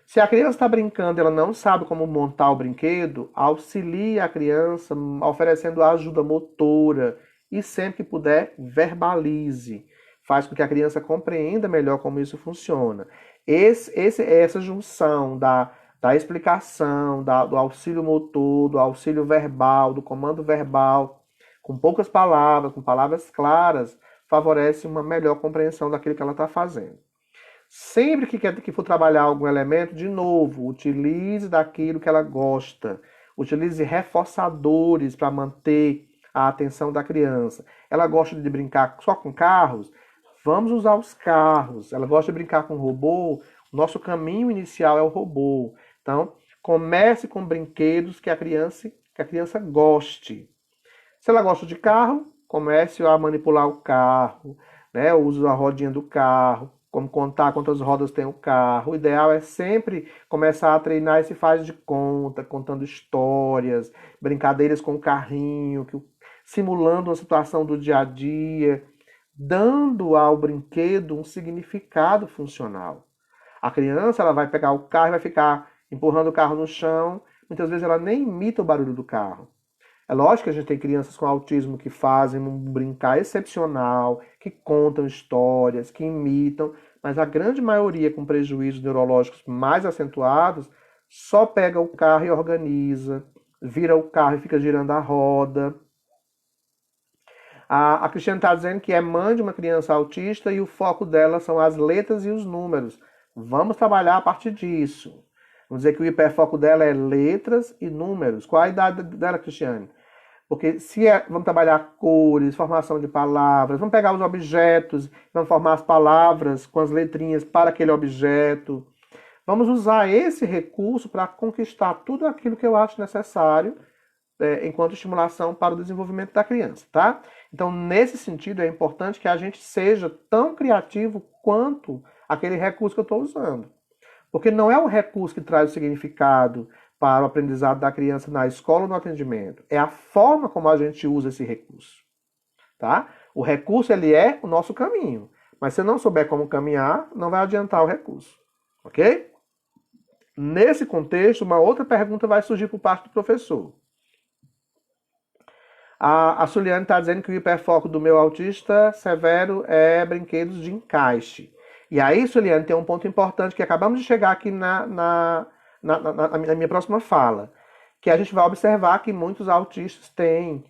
Se a criança está brincando e ela não sabe como montar o brinquedo, auxilie a criança oferecendo ajuda motora e sempre que puder, verbalize. Faz com que a criança compreenda melhor como isso funciona. Essa junção da explicação, do auxílio motor, do auxílio verbal, do comando verbal, com poucas palavras, com palavras claras, favorece uma melhor compreensão daquilo que ela está fazendo. Sempre que for trabalhar algum elemento, de novo, utilize daquilo que ela gosta. Utilize reforçadores para manter a atenção da criança. Ela gosta de brincar só com carros? Vamos usar os carros. Ela gosta de brincar com robô? O nosso caminho inicial é o robô. Então, comece com brinquedos que a criança goste. Se ela gosta de carro, comece a manipular o carro, né? Use a rodinha do carro, como contar quantas rodas tem o carro. O ideal é sempre começar a treinar esse faz de conta, contando histórias, brincadeiras com o carrinho, simulando uma situação do dia a dia, dando ao brinquedo um significado funcional. A criança ela vai pegar o carro e vai ficar empurrando o carro no chão. Muitas vezes ela nem imita o barulho do carro. É lógico que a gente tem crianças com autismo que fazem um brincar excepcional, que contam histórias, que imitam, mas a grande maioria com prejuízos neurológicos mais acentuados só pega o carro e organiza, vira o carro e fica girando a roda. A Cristiane está dizendo que é mãe de uma criança autista e o foco dela são as letras e os números. Vamos trabalhar a partir disso. Vamos dizer que o hiperfoco dela é letras e números. Qual a idade dela, Cristiane? Porque vamos trabalhar cores, formação de palavras, vamos pegar os objetos, vamos formar as palavras com as letrinhas para aquele objeto. Vamos usar esse recurso para conquistar tudo aquilo que eu acho necessário enquanto estimulação para o desenvolvimento da criança, tá? Então, nesse sentido, é importante que a gente seja tão criativo quanto aquele recurso que eu estou usando. Porque não é o recurso que traz o significado para o aprendizado da criança na escola ou no atendimento. É a forma como a gente usa esse recurso. Tá? O recurso ele é o nosso caminho. Mas se eu não souber como caminhar, não vai adiantar o recurso. Ok? Nesse contexto, uma outra pergunta vai surgir por parte do professor. A Suliane está dizendo que o hiperfoco do meu autista severo é brinquedos de encaixe. E aí, Suliane, tem um ponto importante que acabamos de chegar aqui na minha próxima fala, que a gente vai observar que muitos autistas têm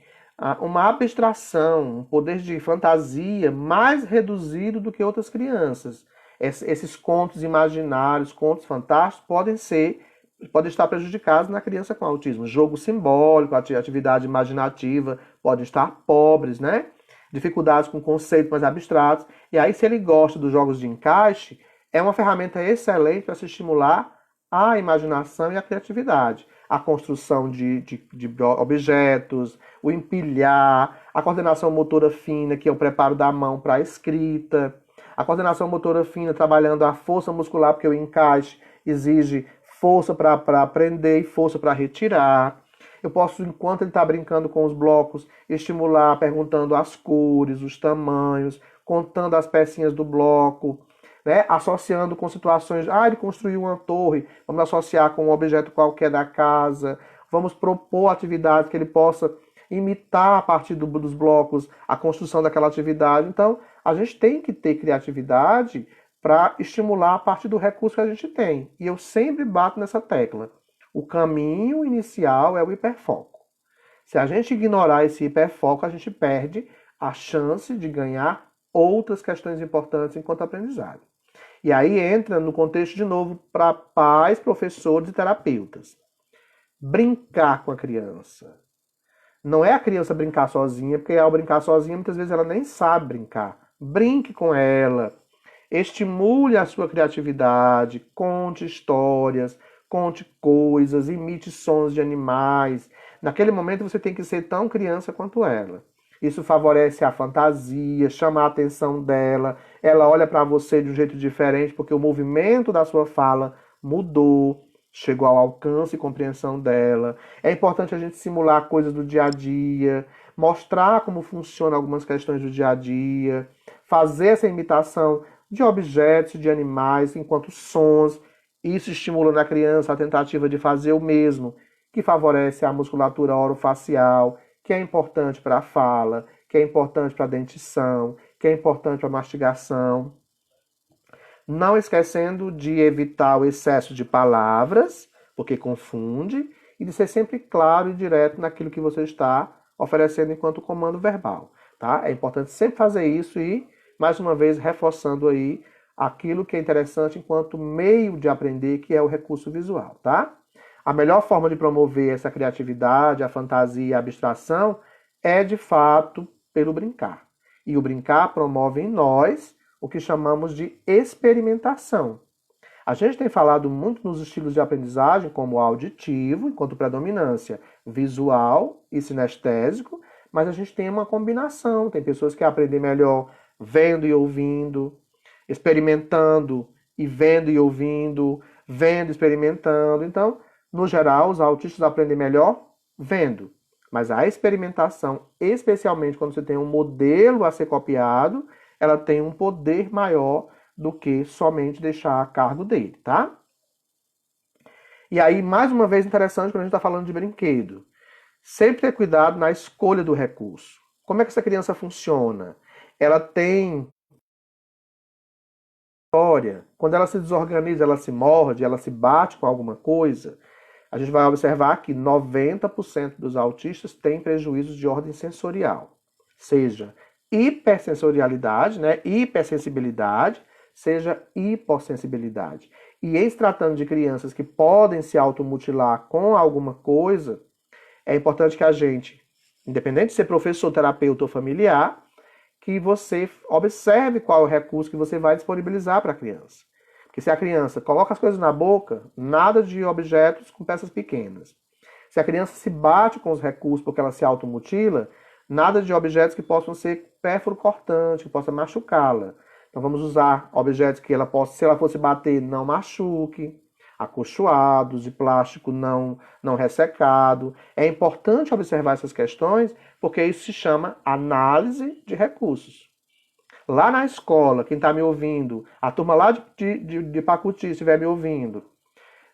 uma abstração, um poder de fantasia mais reduzido do que outras crianças. Esses contos imaginários, contos fantásticos, podem estar prejudicados na criança com autismo. Jogo simbólico, atividade imaginativa podem estar pobres, né? Dificuldades com conceitos mais abstratos. E aí, se ele gosta dos jogos de encaixe, é uma ferramenta excelente para se estimular a imaginação e a criatividade. A construção de objetos, o empilhar, a coordenação motora fina, que é o preparo da mão para a escrita, a coordenação motora fina trabalhando a força muscular, porque o encaixe exige força para prender e força para retirar. Eu posso, enquanto ele está brincando com os blocos, estimular perguntando as cores, os tamanhos, contando as pecinhas do bloco, né? Associando com situações. Ele construiu uma torre, vamos associar com um objeto qualquer da casa, vamos propor atividades que ele possa imitar a partir dos blocos a construção daquela atividade. Então, a gente tem que ter criatividade para estimular a partir do recurso que a gente tem. E eu sempre bato nessa tecla. O caminho inicial é o hiperfoco. Se a gente ignorar esse hiperfoco, a gente perde a chance de ganhar outras questões importantes enquanto aprendizado. E aí entra no contexto de novo para pais, professores e terapeutas. Brincar com a criança. Não é a criança brincar sozinha, porque ao brincar sozinha, muitas vezes ela nem sabe brincar. Brinque com ela. Estimule a sua criatividade, conte histórias, conte coisas, imite sons de animais. Naquele momento você tem que ser tão criança quanto ela. Isso favorece a fantasia, chama a atenção dela. Ela olha para você de um jeito diferente porque o movimento da sua fala mudou, chegou ao alcance e compreensão dela. É importante a gente simular coisas do dia a dia, mostrar como funcionam algumas questões do dia a dia, fazer essa imitação de objetos, de animais, enquanto sons. Isso estimula na criança a tentativa de fazer o mesmo, que favorece a musculatura orofacial, que é importante para a fala, que é importante para a dentição, que é importante para a mastigação. Não esquecendo de evitar o excesso de palavras, porque confunde, e de ser sempre claro e direto naquilo que você está oferecendo enquanto comando verbal. Tá? É importante sempre fazer isso e, mais uma vez, reforçando aí aquilo que é interessante enquanto meio de aprender, que é o recurso visual. Tá? A melhor forma de promover essa criatividade, a fantasia e a abstração é, de fato, pelo brincar. E o brincar promove em nós o que chamamos de experimentação. A gente tem falado muito nos estilos de aprendizagem, como o auditivo, enquanto predominância visual e sinestésico, mas a gente tem uma combinação. Tem pessoas que aprendem melhor vendo e ouvindo, experimentando e vendo e ouvindo, vendo e experimentando. Então, no geral, os autistas aprendem melhor vendo. Mas a experimentação, especialmente quando você tem um modelo a ser copiado, ela tem um poder maior do que somente deixar a cargo dele, tá? E aí, mais uma vez, interessante quando a gente está falando de brinquedo. Sempre ter cuidado na escolha do recurso. Como é que essa criança funciona? Ela tem história. Quando ela se desorganiza, ela se morde, ela se bate com alguma coisa. A gente vai observar que 90% dos autistas têm prejuízos de ordem sensorial. Seja hipersensorialidade, né, hipersensibilidade, seja hipossensibilidade. E em se tratando de crianças que podem se automutilar com alguma coisa, é importante que a gente, independente de ser professor, terapeuta ou familiar, que você observe qual é o recurso que você vai disponibilizar para a criança. Porque se a criança coloca as coisas na boca, nada de objetos com peças pequenas. Se a criança se bate com os recursos porque ela se automutila, nada de objetos que possam ser pérfuro cortante, que possa machucá-la. Então vamos usar objetos que ela possa, se ela fosse bater, não machuque, acolchoados, de plástico não ressecado. É importante observar essas questões, porque isso se chama análise de recursos. Lá na escola, quem está me ouvindo, a turma lá de Pacuti, se estiver me ouvindo,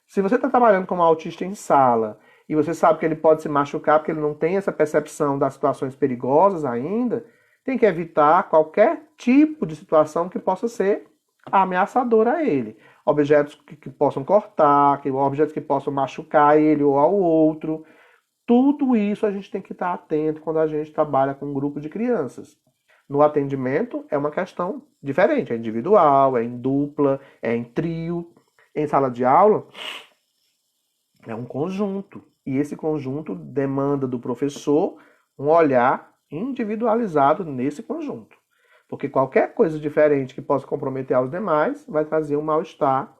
se você está trabalhando como autista em sala e você sabe que ele pode se machucar porque ele não tem essa percepção das situações perigosas ainda, tem que evitar qualquer tipo de situação que possa ser ameaçadora a ele. Objetos que possam cortar, objetos que possam machucar ele ou ao outro. Tudo isso a gente tem que estar atento quando a gente trabalha com um grupo de crianças. No atendimento é uma questão diferente, é individual, é em dupla, é em trio. Em sala de aula é um conjunto. E esse conjunto demanda do professor um olhar individualizado nesse conjunto. Porque qualquer coisa diferente que possa comprometer aos demais vai trazer um mal-estar,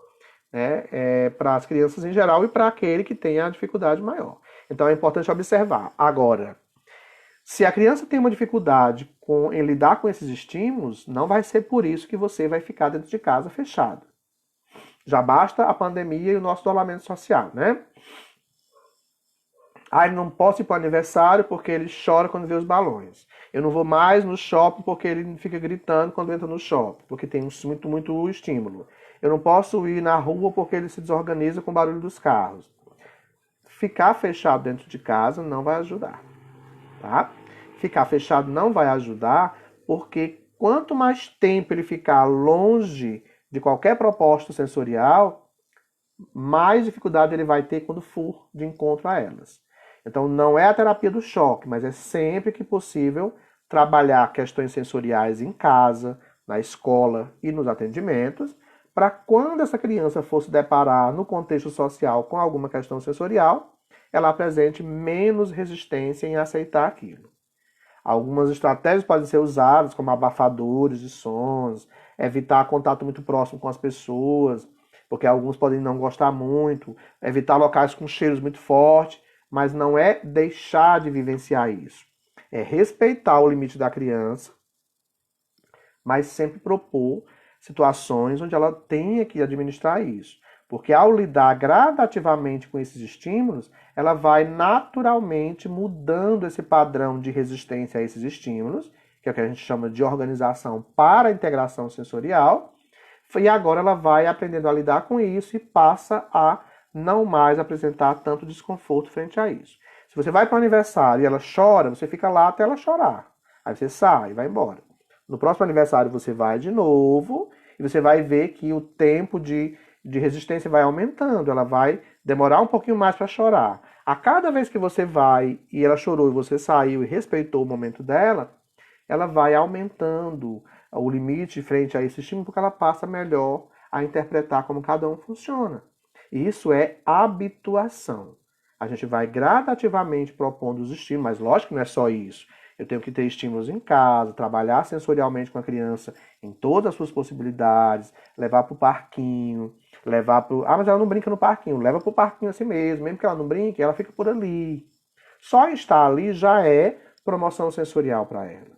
né, para as crianças em geral e para aquele que tem a dificuldade maior. Então é importante observar. Agora, se a criança tem uma dificuldade em lidar com esses estímulos, não vai ser por isso que você vai ficar dentro de casa fechado. Já basta a pandemia e o nosso isolamento social, né? Ah, eu não posso ir para o aniversário porque ele chora quando vê os balões. Eu não vou mais no shopping porque ele fica gritando quando entra no shopping, porque tem muito estímulo. Eu não posso ir na rua porque ele se desorganiza com o barulho dos carros. Ficar fechado dentro de casa não vai ajudar, tá? Ficar fechado não vai ajudar porque quanto mais tempo ele ficar longe de qualquer proposta sensorial, mais dificuldade ele vai ter quando for de encontro a elas. Então não é a terapia do choque, mas é sempre que possível trabalhar questões sensoriais em casa, na escola e nos atendimentos, para quando essa criança for se deparar no contexto social com alguma questão sensorial, ela apresente menos resistência em aceitar aquilo. Algumas estratégias podem ser usadas, como abafadores de sons, evitar contato muito próximo com as pessoas, porque alguns podem não gostar muito, evitar locais com cheiros muito fortes, mas não é deixar de vivenciar isso. É respeitar o limite da criança, mas sempre propor situações onde ela tenha que administrar isso. Porque ao lidar gradativamente com esses estímulos, ela vai naturalmente mudando esse padrão de resistência a esses estímulos, que é o que a gente chama de organização para a integração sensorial, e agora ela vai aprendendo a lidar com isso e passa a não mais apresentar tanto desconforto frente a isso. Se você vai para o aniversário e ela chora, você fica lá até ela chorar. Aí você sai e vai embora. No próximo aniversário você vai de novo e você vai ver que o tempo de resistência vai aumentando, ela vai demorar um pouquinho mais para chorar. A cada vez que você vai e ela chorou e você saiu e respeitou o momento dela, ela vai aumentando o limite frente a esse estímulo porque ela passa melhor a interpretar como cada um funciona. Isso é habituação. A gente vai gradativamente propondo os estímulos, mas lógico que não é só isso. Eu tenho que ter estímulos em casa, trabalhar sensorialmente com a criança em todas as suas possibilidades, levar para o parquinho, levar para o... Ah, mas ela não brinca no parquinho. Leva para o parquinho assim mesmo que ela não brinque, ela fica por ali. Só estar ali já é promoção sensorial para ela.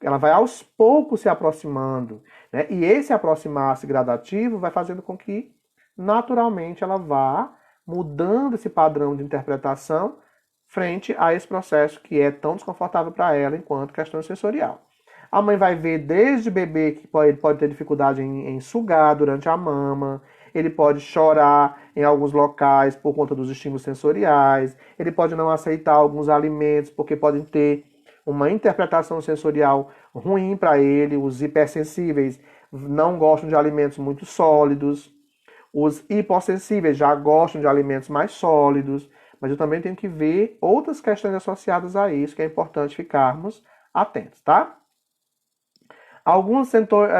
Ela vai aos poucos se aproximando, né? E esse aproximar-se gradativo vai fazendo com que, naturalmente, ela vá mudando esse padrão de interpretação frente a esse processo que é tão desconfortável para ela enquanto questão sensorial. A mãe vai ver desde bebê que ele pode ter dificuldade em sugar durante a mama, ele pode chorar em alguns locais por conta dos estímulos sensoriais, ele pode não aceitar alguns alimentos porque podem ter uma interpretação sensorial ruim para ele. Os hipersensíveis não gostam de alimentos muito sólidos, os hipossensíveis já gostam de alimentos mais sólidos, mas eu também tenho que ver outras questões associadas a isso, que é importante ficarmos atentos, tá? Alguns sensores,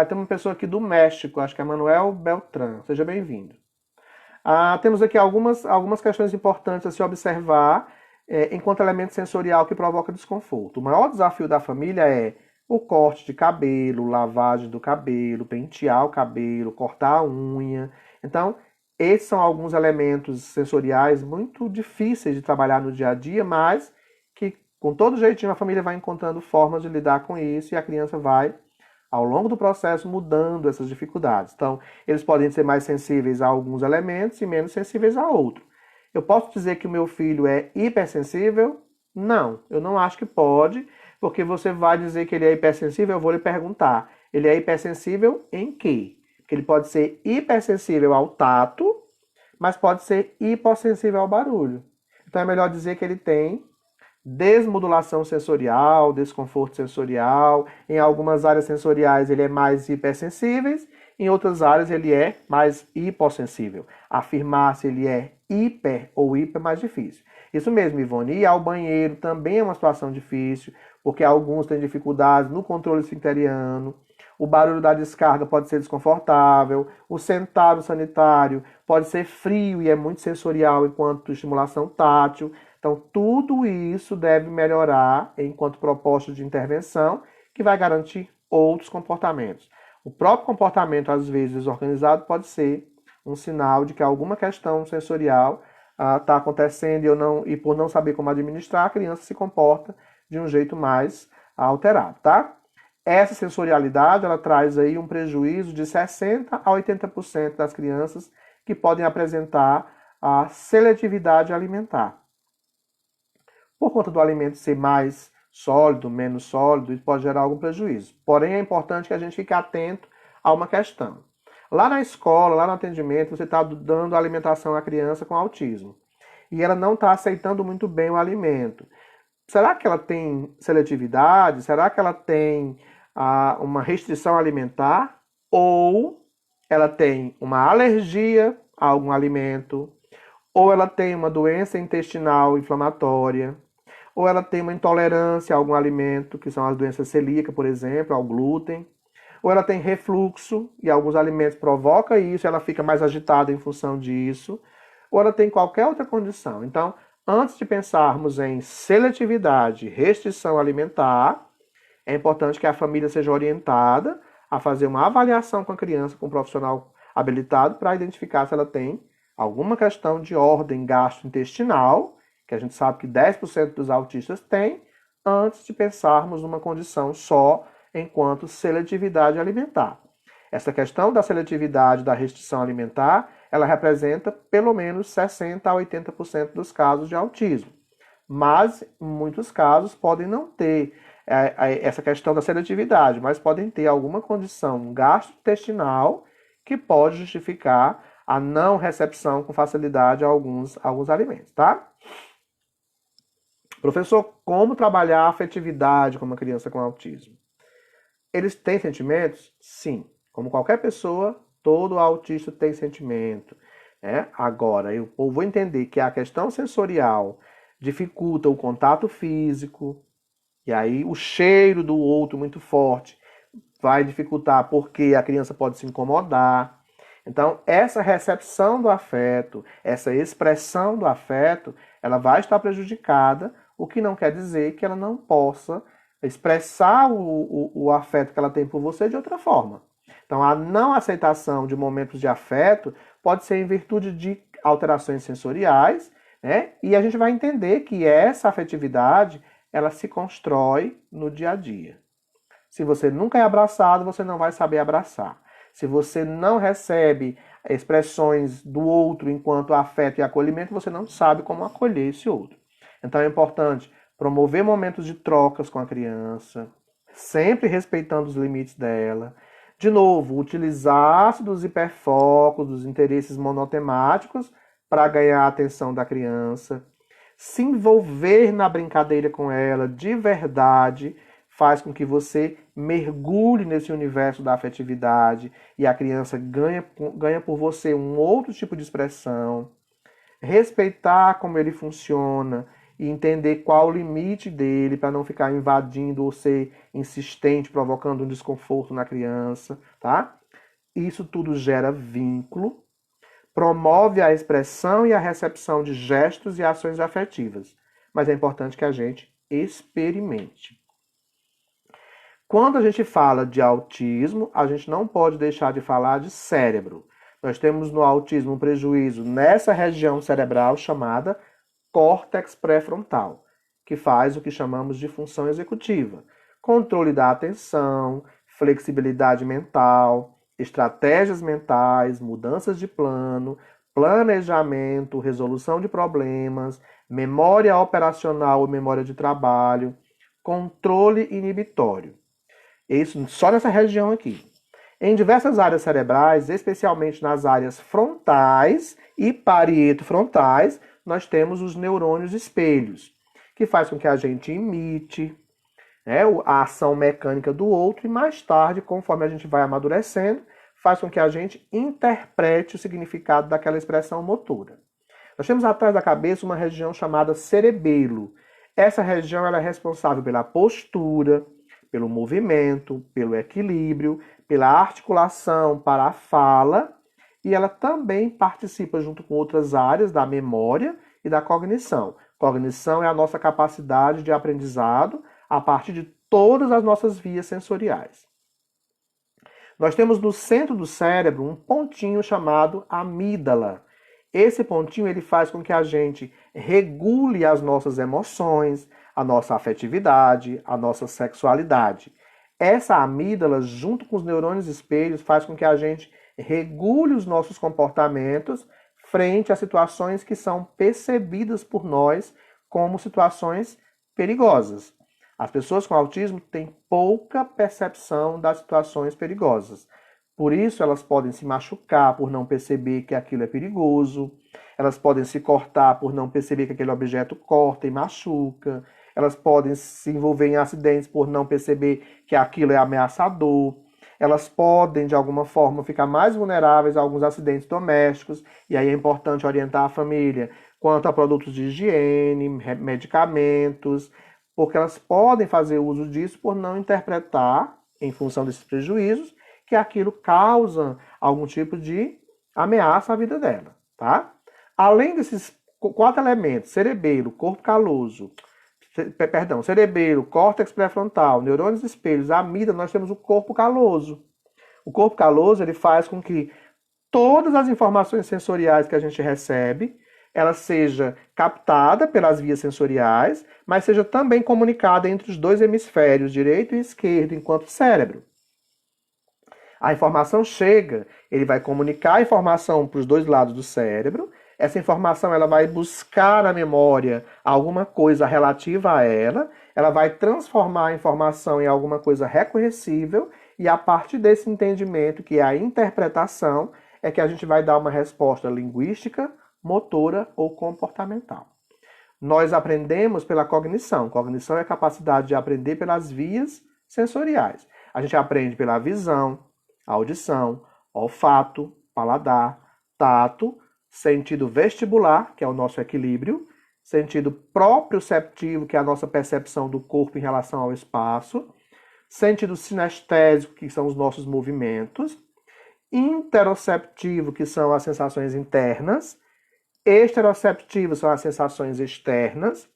tem uma pessoa aqui do México, acho que é Manuel Beltrán, seja bem-vindo. Temos aqui algumas questões importantes a se observar enquanto elemento sensorial que provoca desconforto. O maior desafio da família é o corte de cabelo, lavagem do cabelo, pentear o cabelo, cortar a unha. Então, esses são alguns elementos sensoriais muito difíceis de trabalhar no dia a dia, mas que com todo jeitinho a família vai encontrando formas de lidar com isso e a criança vai ao longo do processo, mudando essas dificuldades. Então, eles podem ser mais sensíveis a alguns elementos e menos sensíveis a outros. Eu posso dizer que o meu filho é hipersensível? Não, eu não acho que pode, porque você vai dizer que ele é hipersensível, eu vou lhe perguntar, ele é hipersensível em quê? Porque ele pode ser hipersensível ao tato, mas pode ser hipossensível ao barulho. Então é melhor dizer que ele tem desmodulação sensorial, desconforto sensorial. Em algumas áreas sensoriais ele é mais hipersensível, em outras áreas ele é mais hipossensível. Afirmar se ele é hiper ou hiper é mais difícil. Isso mesmo, Ivone. Ir ao banheiro também é uma situação difícil, porque alguns têm dificuldades no controle esfincteriano. O barulho da descarga pode ser desconfortável. O sentado sanitário pode ser frio e é muito sensorial enquanto estimulação tátil. Então, tudo isso deve melhorar enquanto proposta de intervenção, que vai garantir outros comportamentos. O próprio comportamento, às vezes, desorganizado pode ser um sinal de que alguma questão sensorial está acontecendo e por não saber como administrar, a criança se comporta de um jeito mais alterado, tá? Essa sensorialidade, ela traz aí um prejuízo de 60% a 80% das crianças que podem apresentar a seletividade alimentar. Por conta do alimento ser mais sólido, menos sólido, isso pode gerar algum prejuízo. Porém, é importante que a gente fique atento a uma questão. Lá na escola, lá no atendimento, você está dando alimentação à criança com autismo. E ela não está aceitando muito bem o alimento. Será que ela tem seletividade? Será que ela tem uma restrição alimentar? Ou ela tem uma alergia a algum alimento? Ou ela tem uma doença intestinal inflamatória? Ou ela tem uma intolerância a algum alimento, que são as doenças celíacas, por exemplo, ao glúten? Ou ela tem refluxo e alguns alimentos provocam isso, ela fica mais agitada em função disso, ou ela tem qualquer outra condição. Então, antes de pensarmos em seletividade, restrição alimentar, é importante que a família seja orientada a fazer uma avaliação com a criança, com um profissional habilitado, para identificar se ela tem alguma questão de ordem gastrointestinal, que a gente sabe que 10% dos autistas têm, antes de pensarmos numa condição só enquanto seletividade alimentar. Essa questão da seletividade, da restrição alimentar, ela representa pelo menos 60% a 80% dos casos de autismo. Mas, em muitos casos, podem não ter essa questão da seletividade, mas podem ter alguma condição gastrointestinal que pode justificar a não recepção com facilidade a alguns alimentos, tá? Professor, como trabalhar a afetividade com uma criança com autismo? Eles têm sentimentos? Sim. Como qualquer pessoa, todo autista tem sentimento. Né? Agora, eu vou entender que a questão sensorial dificulta o contato físico, e aí o cheiro do outro muito forte vai dificultar porque a criança pode se incomodar. Então, essa recepção do afeto, essa expressão do afeto, ela vai estar prejudicada, o que não quer dizer que ela não possa expressar o afeto que ela tem por você de outra forma. Então, a não aceitação de momentos de afeto pode ser em virtude de alterações sensoriais, né? E a gente vai entender que essa afetividade, ela se constrói no dia a dia. Se você nunca é abraçado, você não vai saber abraçar. Se você não recebe expressões do outro enquanto afeto e acolhimento, você não sabe como acolher esse outro. Então é importante promover momentos de trocas com a criança, sempre respeitando os limites dela. De novo, utilizar-se dos hiperfocos, dos interesses monotemáticos para ganhar a atenção da criança. Se envolver na brincadeira com ela de verdade faz com que você mergulhe nesse universo da afetividade e a criança ganha por você um outro tipo de expressão. Respeitar como ele funciona e entender qual o limite dele para não ficar invadindo ou ser insistente, provocando um desconforto na criança, tá? Isso tudo gera vínculo, promove a expressão e a recepção de gestos e ações afetivas. Mas é importante que a gente experimente. Quando a gente fala de autismo, a gente não pode deixar de falar de cérebro. Nós temos no autismo um prejuízo nessa região cerebral chamada córtex pré-frontal, que faz o que chamamos de função executiva. Controle da atenção, flexibilidade mental, estratégias mentais, mudanças de plano, planejamento, resolução de problemas, memória operacional ou memória de trabalho, controle inibitório. Isso só nessa região aqui. Em diversas áreas cerebrais, especialmente nas áreas frontais e parietofrontais, nós temos os neurônios espelhos, que faz com que a gente imite, né, a ação mecânica do outro e mais tarde, conforme a gente vai amadurecendo, faz com que a gente interprete o significado daquela expressão motora. Nós temos atrás da cabeça uma região chamada cerebelo. Essa região ela é responsável pela postura, pelo movimento, pelo equilíbrio, pela articulação para a fala, e ela também participa junto com outras áreas da memória e da cognição. Cognição é a nossa capacidade de aprendizado a partir de todas as nossas vias sensoriais. Nós temos no centro do cérebro um pontinho chamado amígdala. Esse pontinho ele faz com que a gente regule as nossas emoções, a nossa afetividade, a nossa sexualidade. Essa amígdala, junto com os neurônios espelhos, faz com que a gente regule os nossos comportamentos frente a situações que são percebidas por nós como situações perigosas. As pessoas com autismo têm pouca percepção das situações perigosas. Por isso, elas podem se machucar por não perceber que aquilo é perigoso. Elas podem se cortar por não perceber que aquele objeto corta e machuca. Elas podem se envolver em acidentes por não perceber que aquilo é ameaçador. Elas podem, de alguma forma, ficar mais vulneráveis a alguns acidentes domésticos. E aí é importante orientar a família quanto a produtos de higiene, medicamentos, porque elas podem fazer uso disso por não interpretar, em função desses prejuízos, que aquilo causa algum tipo de ameaça à vida dela, tá? Além desses 4 elementos, cerebelo, corpo caloso, cerebelo, córtex pré-frontal, neurônios espelhos, amígdala, nós temos o corpo caloso. O corpo caloso ele faz com que todas as informações sensoriais que a gente recebe, ela seja captada pelas vias sensoriais, mas seja também comunicada entre os dois hemisférios, direito e esquerdo, enquanto cérebro. A informação chega, ele vai comunicar a informação para os dois lados do cérebro, essa informação ela vai buscar na memória alguma coisa relativa a ela vai transformar a informação em alguma coisa reconhecível, e a partir desse entendimento, que é a interpretação, é que a gente vai dar uma resposta linguística, motora ou comportamental. Nós aprendemos pela cognição. Cognição é a capacidade de aprender pelas vias sensoriais. A gente aprende pela visão, audição, olfato, paladar, tato, sentido vestibular, que é o nosso equilíbrio, sentido proprioceptivo, que é a nossa percepção do corpo em relação ao espaço, sentido sinestésico, que são os nossos movimentos, interoceptivo, que são as sensações internas, esteroceptivo são as sensações externas,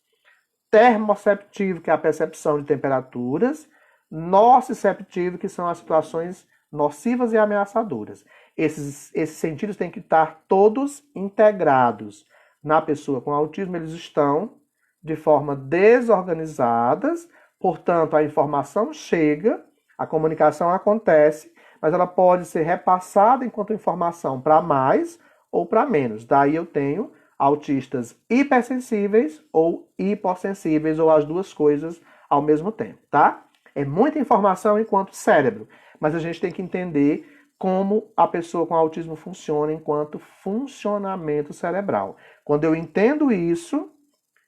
termoceptivo, que é a percepção de temperaturas, nociceptivo, que são as situações nocivas e ameaçadoras. Esses sentidos têm que estar todos integrados. Na pessoa com autismo, eles estão de forma desorganizadas, portanto, a informação chega, a comunicação acontece, mas ela pode ser repassada enquanto informação para mais ou para menos. Daí eu tenho autistas hipersensíveis ou hipossensíveis, ou as duas coisas ao mesmo tempo, tá? É muita informação enquanto cérebro, mas a gente tem que entender como a pessoa com autismo funciona enquanto funcionamento cerebral. Quando eu entendo isso,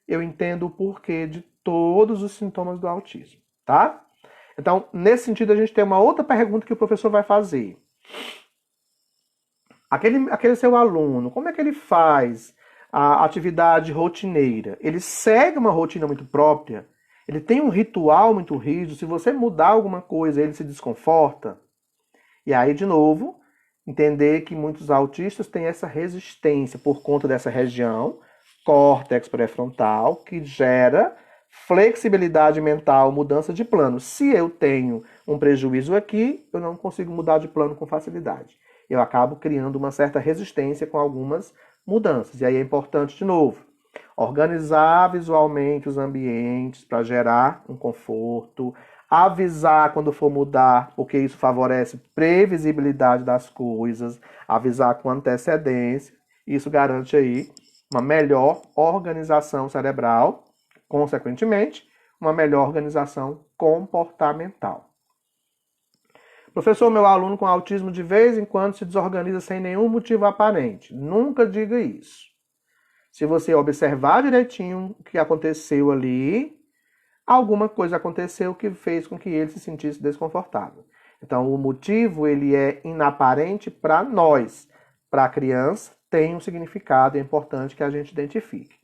eu entendo o porquê de todos os sintomas do autismo, tá? Então, nesse sentido, a gente tem uma outra pergunta que o professor vai fazer. Aquele seu aluno, como é que ele faz a atividade rotineira? Ele segue uma rotina muito própria? Ele tem um ritual muito rígido? Se você mudar alguma coisa, ele se desconforta? E aí, de novo, entender que muitos autistas têm essa resistência por conta dessa região, córtex pré-frontal, que gera flexibilidade mental, mudança de plano. Se eu tenho um prejuízo aqui, eu não consigo mudar de plano com facilidade. Eu acabo criando uma certa resistência com algumas mudanças. E aí é importante, de novo, organizar visualmente os ambientes para gerar um conforto, avisar quando for mudar, porque isso favorece previsibilidade das coisas, avisar com antecedência, isso garante aí uma melhor organização cerebral, consequentemente, uma melhor organização comportamental. Professor, meu aluno com autismo de vez em quando se desorganiza sem nenhum motivo aparente. Nunca diga isso. Se você observar direitinho o que aconteceu ali, alguma coisa aconteceu que fez com que ele se sentisse desconfortável. Então, o motivo ele é inaparente para nós. Para a criança, tem um significado, é importante que a gente identifique.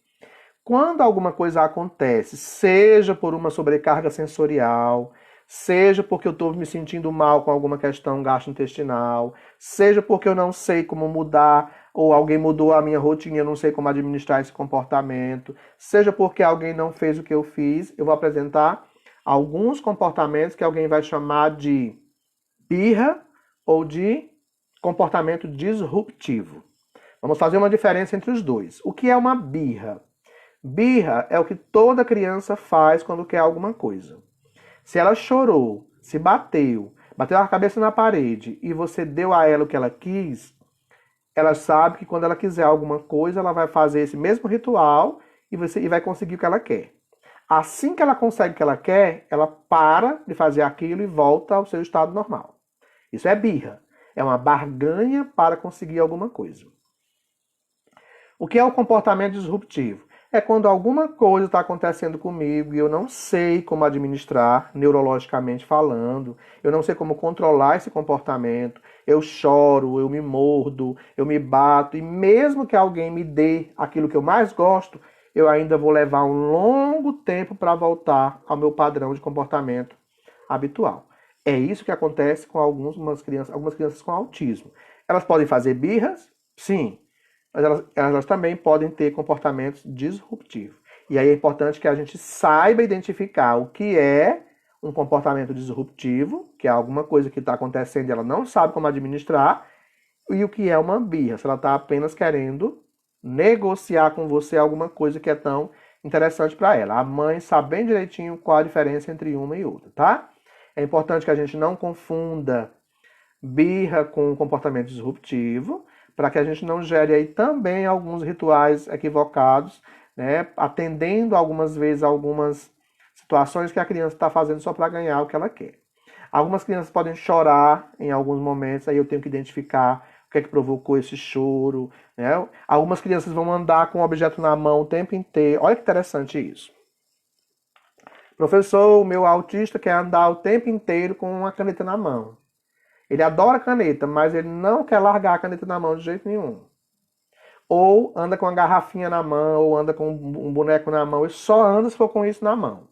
Quando alguma coisa acontece, seja por uma sobrecarga sensorial, seja porque eu estou me sentindo mal com alguma questão gastrointestinal, seja porque eu não sei como mudar, ou alguém mudou a minha rotina e eu não sei como administrar esse comportamento, seja porque alguém não fez o que eu fiz, eu vou apresentar alguns comportamentos que alguém vai chamar de birra ou de comportamento disruptivo. Vamos fazer uma diferença entre os dois. O que é uma birra? Birra é o que toda criança faz quando quer alguma coisa. Se ela chorou, se bateu a cabeça na parede e você deu a ela o que ela quis, ela sabe que quando ela quiser alguma coisa, ela vai fazer esse mesmo ritual e vai conseguir o que ela quer. Assim que ela consegue o que ela quer, ela para de fazer aquilo e volta ao seu estado normal. Isso é birra. É uma barganha para conseguir alguma coisa. O que é o comportamento disruptivo? É quando alguma coisa está acontecendo comigo e eu não sei como administrar, neurologicamente falando, eu não sei como controlar esse comportamento, eu choro, eu me mordo, eu me bato, e mesmo que alguém me dê aquilo que eu mais gosto, eu ainda vou levar um longo tempo para voltar ao meu padrão de comportamento habitual. É isso que acontece com algumas crianças com autismo. Elas podem fazer birras? Sim. Mas elas também podem ter comportamentos disruptivos. E aí é importante que a gente saiba identificar o que é um comportamento disruptivo, que é alguma coisa que está acontecendo e ela não sabe como administrar, e o que é uma birra, se ela está apenas querendo negociar com você alguma coisa que é tão interessante para ela. A mãe sabe bem direitinho qual a diferença entre uma e outra, tá? É importante que a gente não confunda birra com comportamento disruptivo, para que a gente não gere aí também alguns rituais equivocados, né, atendendo algumas vezes algumas situações que a criança está fazendo só para ganhar o que ela quer. Algumas crianças podem chorar em alguns momentos, aí eu tenho que identificar o que é que provocou esse choro, né? Algumas crianças vão andar com o objeto na mão o tempo inteiro. Olha que interessante isso. Professor, o meu autista quer andar o tempo inteiro com uma caneta na mão. Ele adora caneta, mas ele não quer largar a caneta na mão de jeito nenhum. Ou anda com uma garrafinha na mão, ou anda com um boneco na mão, e só anda se for com isso na mão.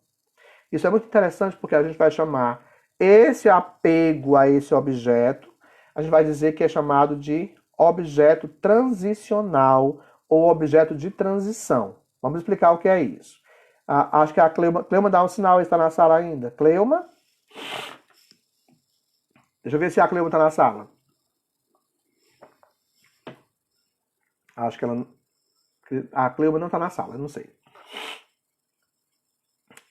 Isso é muito interessante porque a gente vai chamar esse apego a esse objeto, a gente vai dizer que é chamado de objeto transicional ou objeto de transição. Vamos explicar o que é isso. Acho que a Cleuma dá um sinal, está na sala ainda. Cleuma? Deixa eu ver se a Cleuma está na sala. Acho que a Cleuma não está na sala, não sei.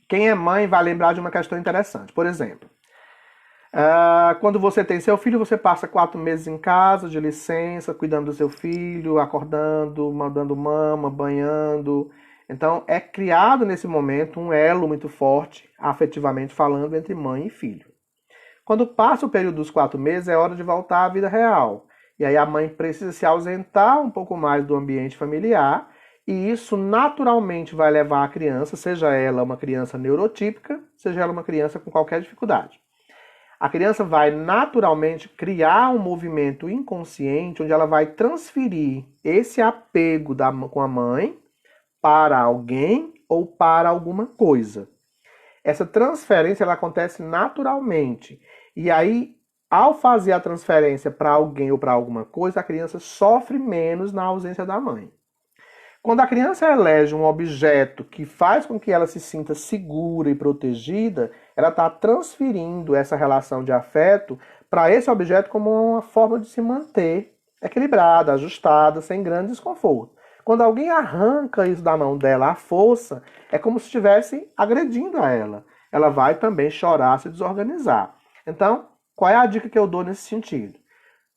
Quem é mãe vai lembrar de uma questão interessante. Por exemplo, quando você tem seu filho, você passa 4 meses em casa, de licença, cuidando do seu filho, acordando, mandando mama, banhando. Então, é criado nesse momento um elo muito forte, afetivamente falando, entre mãe e filho. Quando passa o período dos 4 meses, é hora de voltar à vida real. E aí a mãe precisa se ausentar um pouco mais do ambiente familiar, e isso naturalmente vai levar a criança, seja ela uma criança neurotípica, seja ela uma criança com qualquer dificuldade. A criança vai naturalmente criar um movimento inconsciente onde ela vai transferir esse apego com a mãe para alguém ou para alguma coisa. Essa transferência ela acontece naturalmente. E aí, ao fazer a transferência para alguém ou para alguma coisa, a criança sofre menos na ausência da mãe. Quando a criança elege um objeto que faz com que ela se sinta segura e protegida, ela está transferindo essa relação de afeto para esse objeto como uma forma de se manter equilibrada, ajustada, sem grande desconforto. Quando alguém arranca isso da mão dela à força, é como se estivesse agredindo a ela. ela vai também chorar, se desorganizar. Então, qual é a dica que eu dou nesse sentido?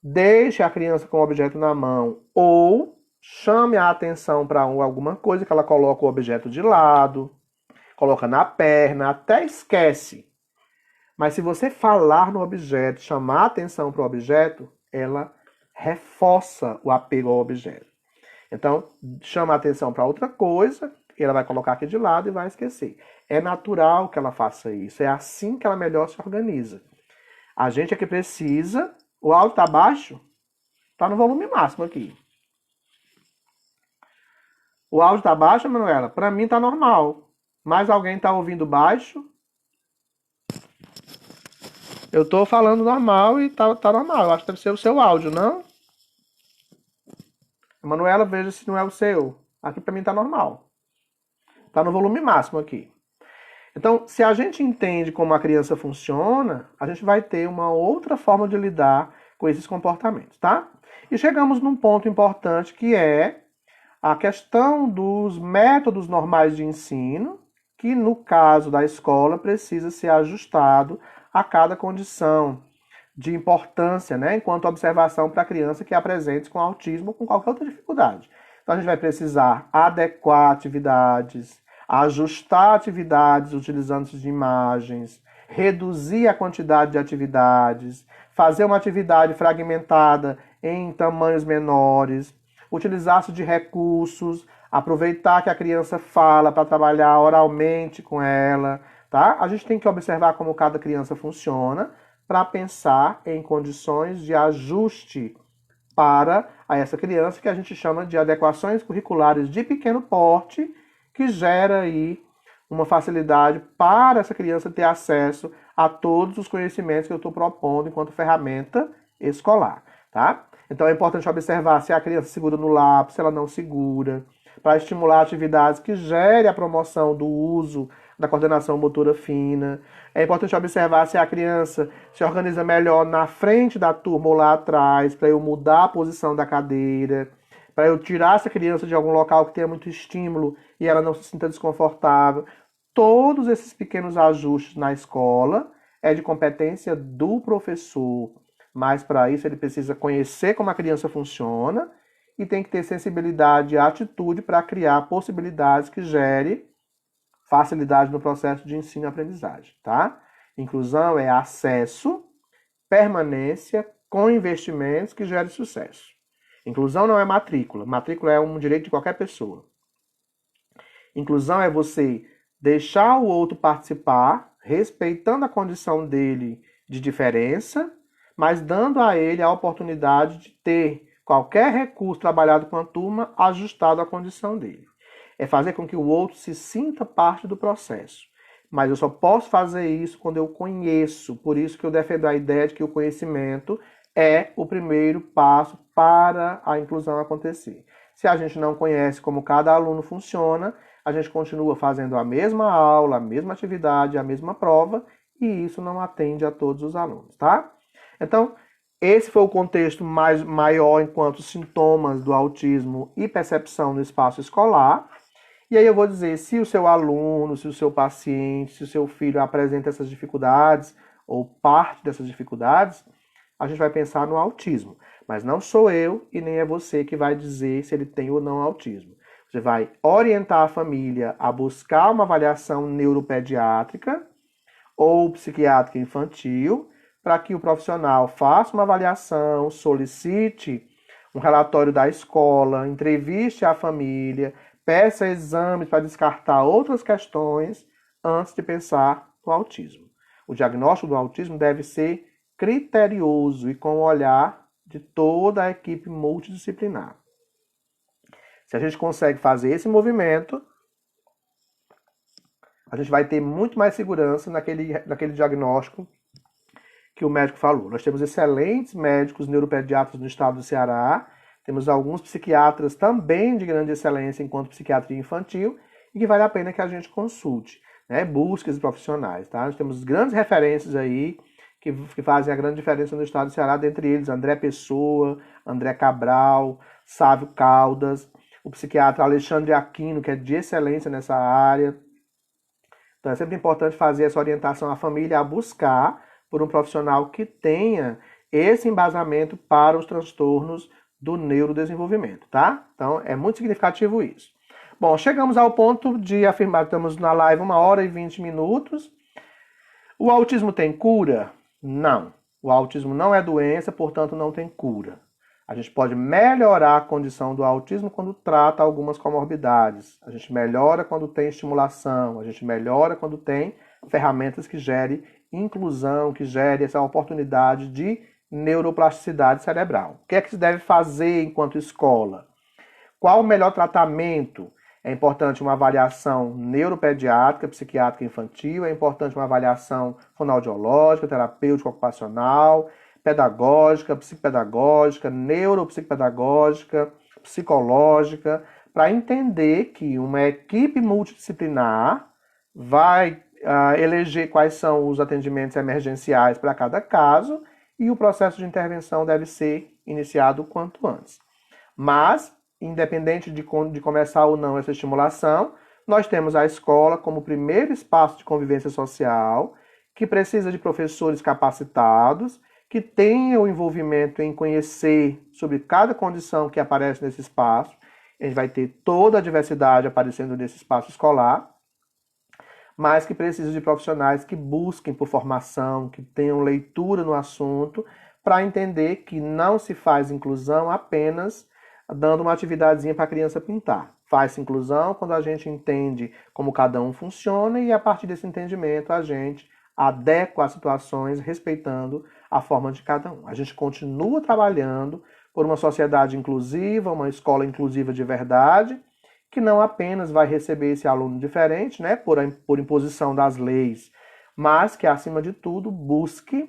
Deixe a criança com o objeto na mão ou chame a atenção para alguma coisa que ela coloca o objeto de lado, coloca na perna, até esquece. Mas se você falar no objeto, chamar a atenção para o objeto, ela reforça o apego ao objeto. Então, chama a atenção para outra coisa, ela vai colocar aqui de lado e vai esquecer. É natural que ela faça isso, é assim que ela melhor se organiza. A gente é que precisa. O áudio está baixo? Está no volume máximo aqui. O áudio está baixo, Manuela? Para mim está normal. Mas alguém está ouvindo baixo? Eu estou falando normal e tá normal. Eu acho que deve ser o seu áudio, não? Manuela, veja se não é o seu. Aqui para mim está normal. Está no volume máximo aqui. Então, se a gente entende como a criança funciona, a gente vai ter uma outra forma de lidar com esses comportamentos, tá? E chegamos num ponto importante que é a questão dos métodos normais de ensino, que no caso da escola precisa ser ajustado a cada condição de importância, né, enquanto observação para a criança que apresente com autismo ou com qualquer outra dificuldade. Então a gente vai precisar adequar atividades, ajustar atividades utilizando-se de imagens, reduzir a quantidade de atividades, fazer uma atividade fragmentada em tamanhos menores, utilizar-se de recursos, aproveitar que a criança fala para trabalhar oralmente com ela, tá? A gente tem que observar como cada criança funciona para pensar em condições de ajuste para essa criança, que a gente chama de adequações curriculares de pequeno porte, que gera aí uma facilidade para essa criança ter acesso a todos os conhecimentos que eu estou propondo enquanto ferramenta escolar, tá? Então é importante observar se a criança segura no lápis, se ela não segura, para estimular atividades que gerem a promoção do uso da coordenação motora fina. É importante observar se a criança se organiza melhor na frente da turma ou lá atrás, para eu mudar a posição da cadeira, para eu tirar essa criança de algum local que tenha muito estímulo e ela não se sinta desconfortável. Todos esses pequenos ajustes na escola é de competência do professor, mas para isso ele precisa conhecer como a criança funciona e tem que ter sensibilidade e atitude para criar possibilidades que gerem facilidade no processo de ensino e aprendizagem, tá? Inclusão é acesso, permanência com investimentos que gerem sucesso. Inclusão não é matrícula. Matrícula é um direito de qualquer pessoa. Inclusão é você deixar o outro participar, respeitando a condição dele de diferença, mas dando a ele a oportunidade de ter qualquer recurso trabalhado com a turma ajustado à condição dele. É fazer com que o outro se sinta parte do processo. Mas eu só posso fazer isso quando eu conheço. Por isso que eu defendo a ideia de que o conhecimento é o primeiro passo para a inclusão acontecer. Se a gente não conhece como cada aluno funciona, a gente continua fazendo a mesma aula, a mesma atividade, a mesma prova, e isso não atende a todos os alunos, tá? Então, esse foi o contexto maior enquanto sintomas do autismo e percepção no espaço escolar. E aí eu vou dizer, se o seu aluno, se o seu paciente, se o seu filho apresenta essas dificuldades, ou parte dessas dificuldades, a gente vai pensar no autismo. Mas não sou eu e nem é você que vai dizer se ele tem ou não autismo. Você vai orientar a família a buscar uma avaliação neuropediátrica ou psiquiátrica infantil, para que o profissional faça uma avaliação, solicite um relatório da escola, entreviste a família, peça exames para descartar outras questões antes de pensar no autismo. O diagnóstico do autismo deve ser criterioso e com o olhar de toda a equipe multidisciplinar. Se a gente consegue fazer esse movimento, a gente vai ter muito mais segurança naquele diagnóstico que o médico falou. Nós temos excelentes médicos neuropediatras no estado do Ceará, temos alguns psiquiatras também de grande excelência enquanto psiquiatria infantil e que vale a pena que a gente consulte, né? Busque esses profissionais, tá? Nós temos grandes referências aí que fazem a grande diferença no estado do Ceará, dentre eles André Pessoa, André Cabral, Sávio Caldas, o psiquiatra Alexandre Aquino, que é de excelência nessa área. Então é sempre importante fazer essa orientação à família a buscar por um profissional que tenha esse embasamento para os transtornos do neurodesenvolvimento, tá? Então é muito significativo isso. Bom, chegamos ao ponto de afirmar, estamos na live 1h20. O autismo tem cura? Não. O autismo não é doença, portanto não tem cura. A gente pode melhorar a condição do autismo quando trata algumas comorbidades. A gente melhora quando tem estimulação, a gente melhora quando tem ferramentas que gerem inclusão, que gerem essa oportunidade de neuroplasticidade cerebral. O que é que se deve fazer enquanto escola? Qual o melhor tratamento? É importante uma avaliação neuropediátrica, psiquiátrica infantil, é importante uma avaliação fonoaudiológica, terapêutica ocupacional, pedagógica, psicopedagógica, neuropsicopedagógica, psicológica, para entender que uma equipe multidisciplinar vai eleger quais são os atendimentos emergenciais para cada caso e o processo de intervenção deve ser iniciado o quanto antes. Mas, independente de começar ou não essa estimulação, nós temos a escola como primeiro espaço de convivência social, que precisa de professores capacitados, que tenham envolvimento em conhecer sobre cada condição que aparece nesse espaço. A gente vai ter toda a diversidade aparecendo nesse espaço escolar, mas que precisa de profissionais que busquem por formação, que tenham leitura no assunto, para entender que não se faz inclusão apenas dando uma atividadezinha para a criança pintar. Faz inclusão quando a gente entende como cada um funciona e a partir desse entendimento a gente adequa as situações respeitando a forma de cada um. A gente continua trabalhando por uma sociedade inclusiva, uma escola inclusiva de verdade, que não apenas vai receber esse aluno diferente, né, por imposição das leis, mas que, acima de tudo, busque,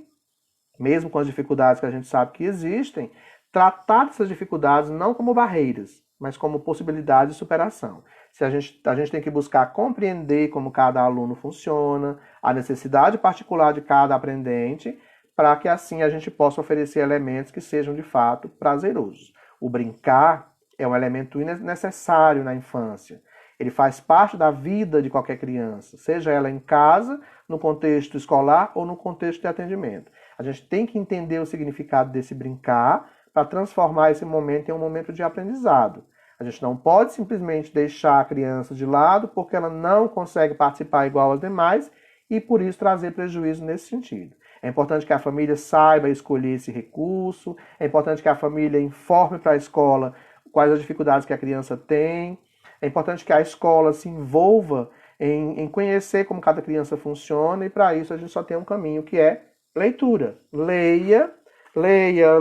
mesmo com as dificuldades que a gente sabe que existem, tratar essas dificuldades não como barreiras, mas como possibilidades de superação. A gente tem que buscar compreender como cada aluno funciona, a necessidade particular de cada aprendente, para que assim a gente possa oferecer elementos que sejam de fato prazerosos. O brincar é um elemento necessário na infância. Ele faz parte da vida de qualquer criança, seja ela em casa, no contexto escolar ou no contexto de atendimento. A gente tem que entender o significado desse brincar para transformar esse momento em um momento de aprendizado. A gente não pode simplesmente deixar a criança de lado porque ela não consegue participar igual aos demais e por isso trazer prejuízo nesse sentido. É importante que a família saiba escolher esse recurso, é importante que a família informe para a escola quais as dificuldades que a criança tem. É importante que a escola se envolva em conhecer como cada criança funciona e para isso a gente só tem um caminho que é leitura. Leia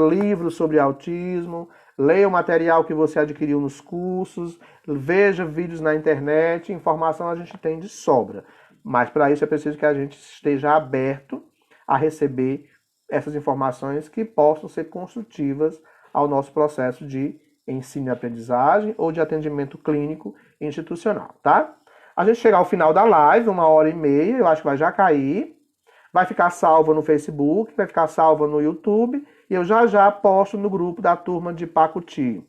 livros sobre autismo, leia o material que você adquiriu nos cursos, veja vídeos na internet, informação a gente tem de sobra. Mas para isso é preciso que a gente esteja aberto a receber essas informações que possam ser construtivas ao nosso processo de ensino e aprendizagem ou de atendimento clínico institucional, tá? A gente chega ao final da live, 1h30, eu acho que vai já cair. Vai ficar salva no Facebook, vai ficar salva no YouTube e eu já posto no grupo da turma de Pacuti.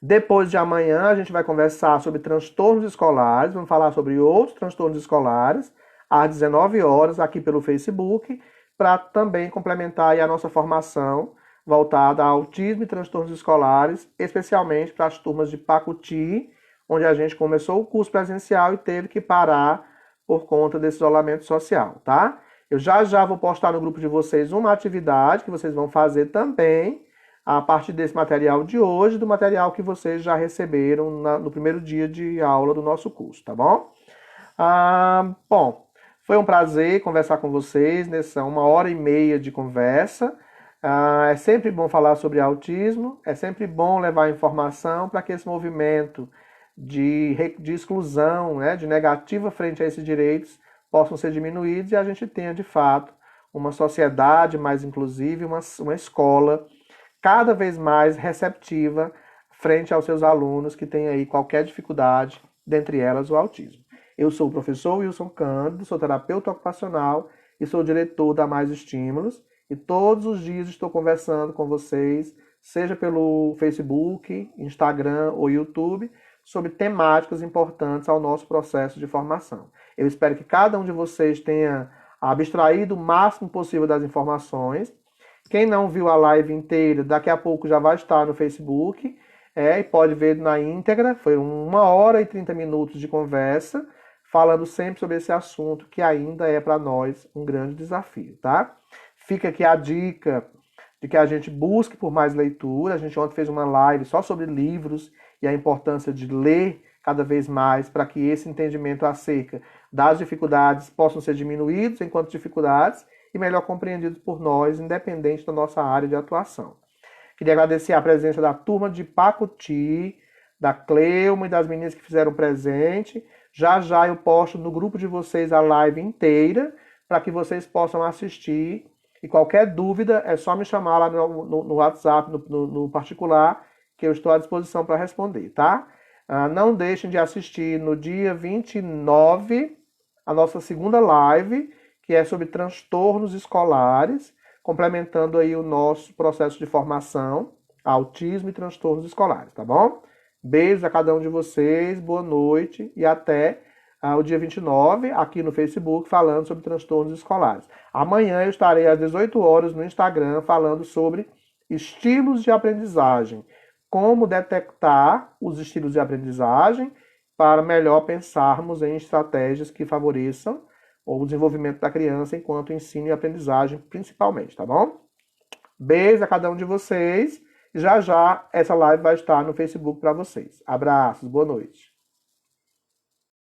Depois de amanhã a gente vai conversar sobre transtornos escolares, vamos falar sobre outros transtornos escolares, às 19 horas aqui pelo Facebook, para também complementar a nossa formação voltada a autismo e transtornos escolares, especialmente para as turmas de Pacuti, onde a gente começou o curso presencial e teve que parar por conta desse isolamento social, tá? Eu já vou postar no grupo de vocês uma atividade que vocês vão fazer também a partir desse material de hoje, do material que vocês já receberam no primeiro dia de aula do nosso curso, tá bom? Bom, foi um prazer conversar com vocês nessa 1h30 de conversa. É sempre bom falar sobre autismo, é sempre bom levar informação para que esse movimento de exclusão, né, de negativa frente a esses direitos possam ser diminuídos e a gente tenha, de fato, uma sociedade mais inclusiva, uma escola cada vez mais receptiva frente aos seus alunos que têm aí qualquer dificuldade, dentre elas o autismo. Eu sou o professor Wilson Cândido, sou terapeuta ocupacional e sou diretor da Mais Estímulos e todos os dias estou conversando com vocês, seja pelo Facebook, Instagram ou YouTube, sobre temáticas importantes ao nosso processo de formação. Eu espero que cada um de vocês tenha abstraído o máximo possível das informações. Quem não viu a live inteira, daqui a pouco já vai estar no Facebook, e pode ver na íntegra. Foi 1 hora e 30 minutos de conversa, falando sempre sobre esse assunto que ainda é para nós um grande desafio, tá? Fica aqui a dica de que a gente busque por mais leitura. A gente ontem fez uma live só sobre livros e a importância de ler cada vez mais para que esse entendimento acerca das dificuldades possam ser diminuídos enquanto dificuldades e melhor compreendidos por nós, independente da nossa área de atuação. Queria agradecer a presença da turma de Pacuti, da Cleuma e das meninas que fizeram presente. Já já eu posto no grupo de vocês a live inteira para que vocês possam assistir. E qualquer dúvida é só me chamar lá no WhatsApp, no particular, que eu estou à disposição para responder, tá? Não deixem de assistir no dia 29 a nossa segunda live, que é sobre transtornos escolares, complementando aí o nosso processo de formação, autismo e transtornos escolares, tá bom? Beijos a cada um de vocês, boa noite e até o dia 29 aqui no Facebook falando sobre transtornos escolares. Amanhã eu estarei às 18 horas no Instagram falando sobre estilos de aprendizagem, como detectar os estilos de aprendizagem para melhor pensarmos em estratégias que favoreçam o desenvolvimento da criança enquanto ensino e aprendizagem principalmente, tá bom? Beijo a cada um de vocês. Já já essa live vai estar no Facebook para vocês. Abraços, boa noite.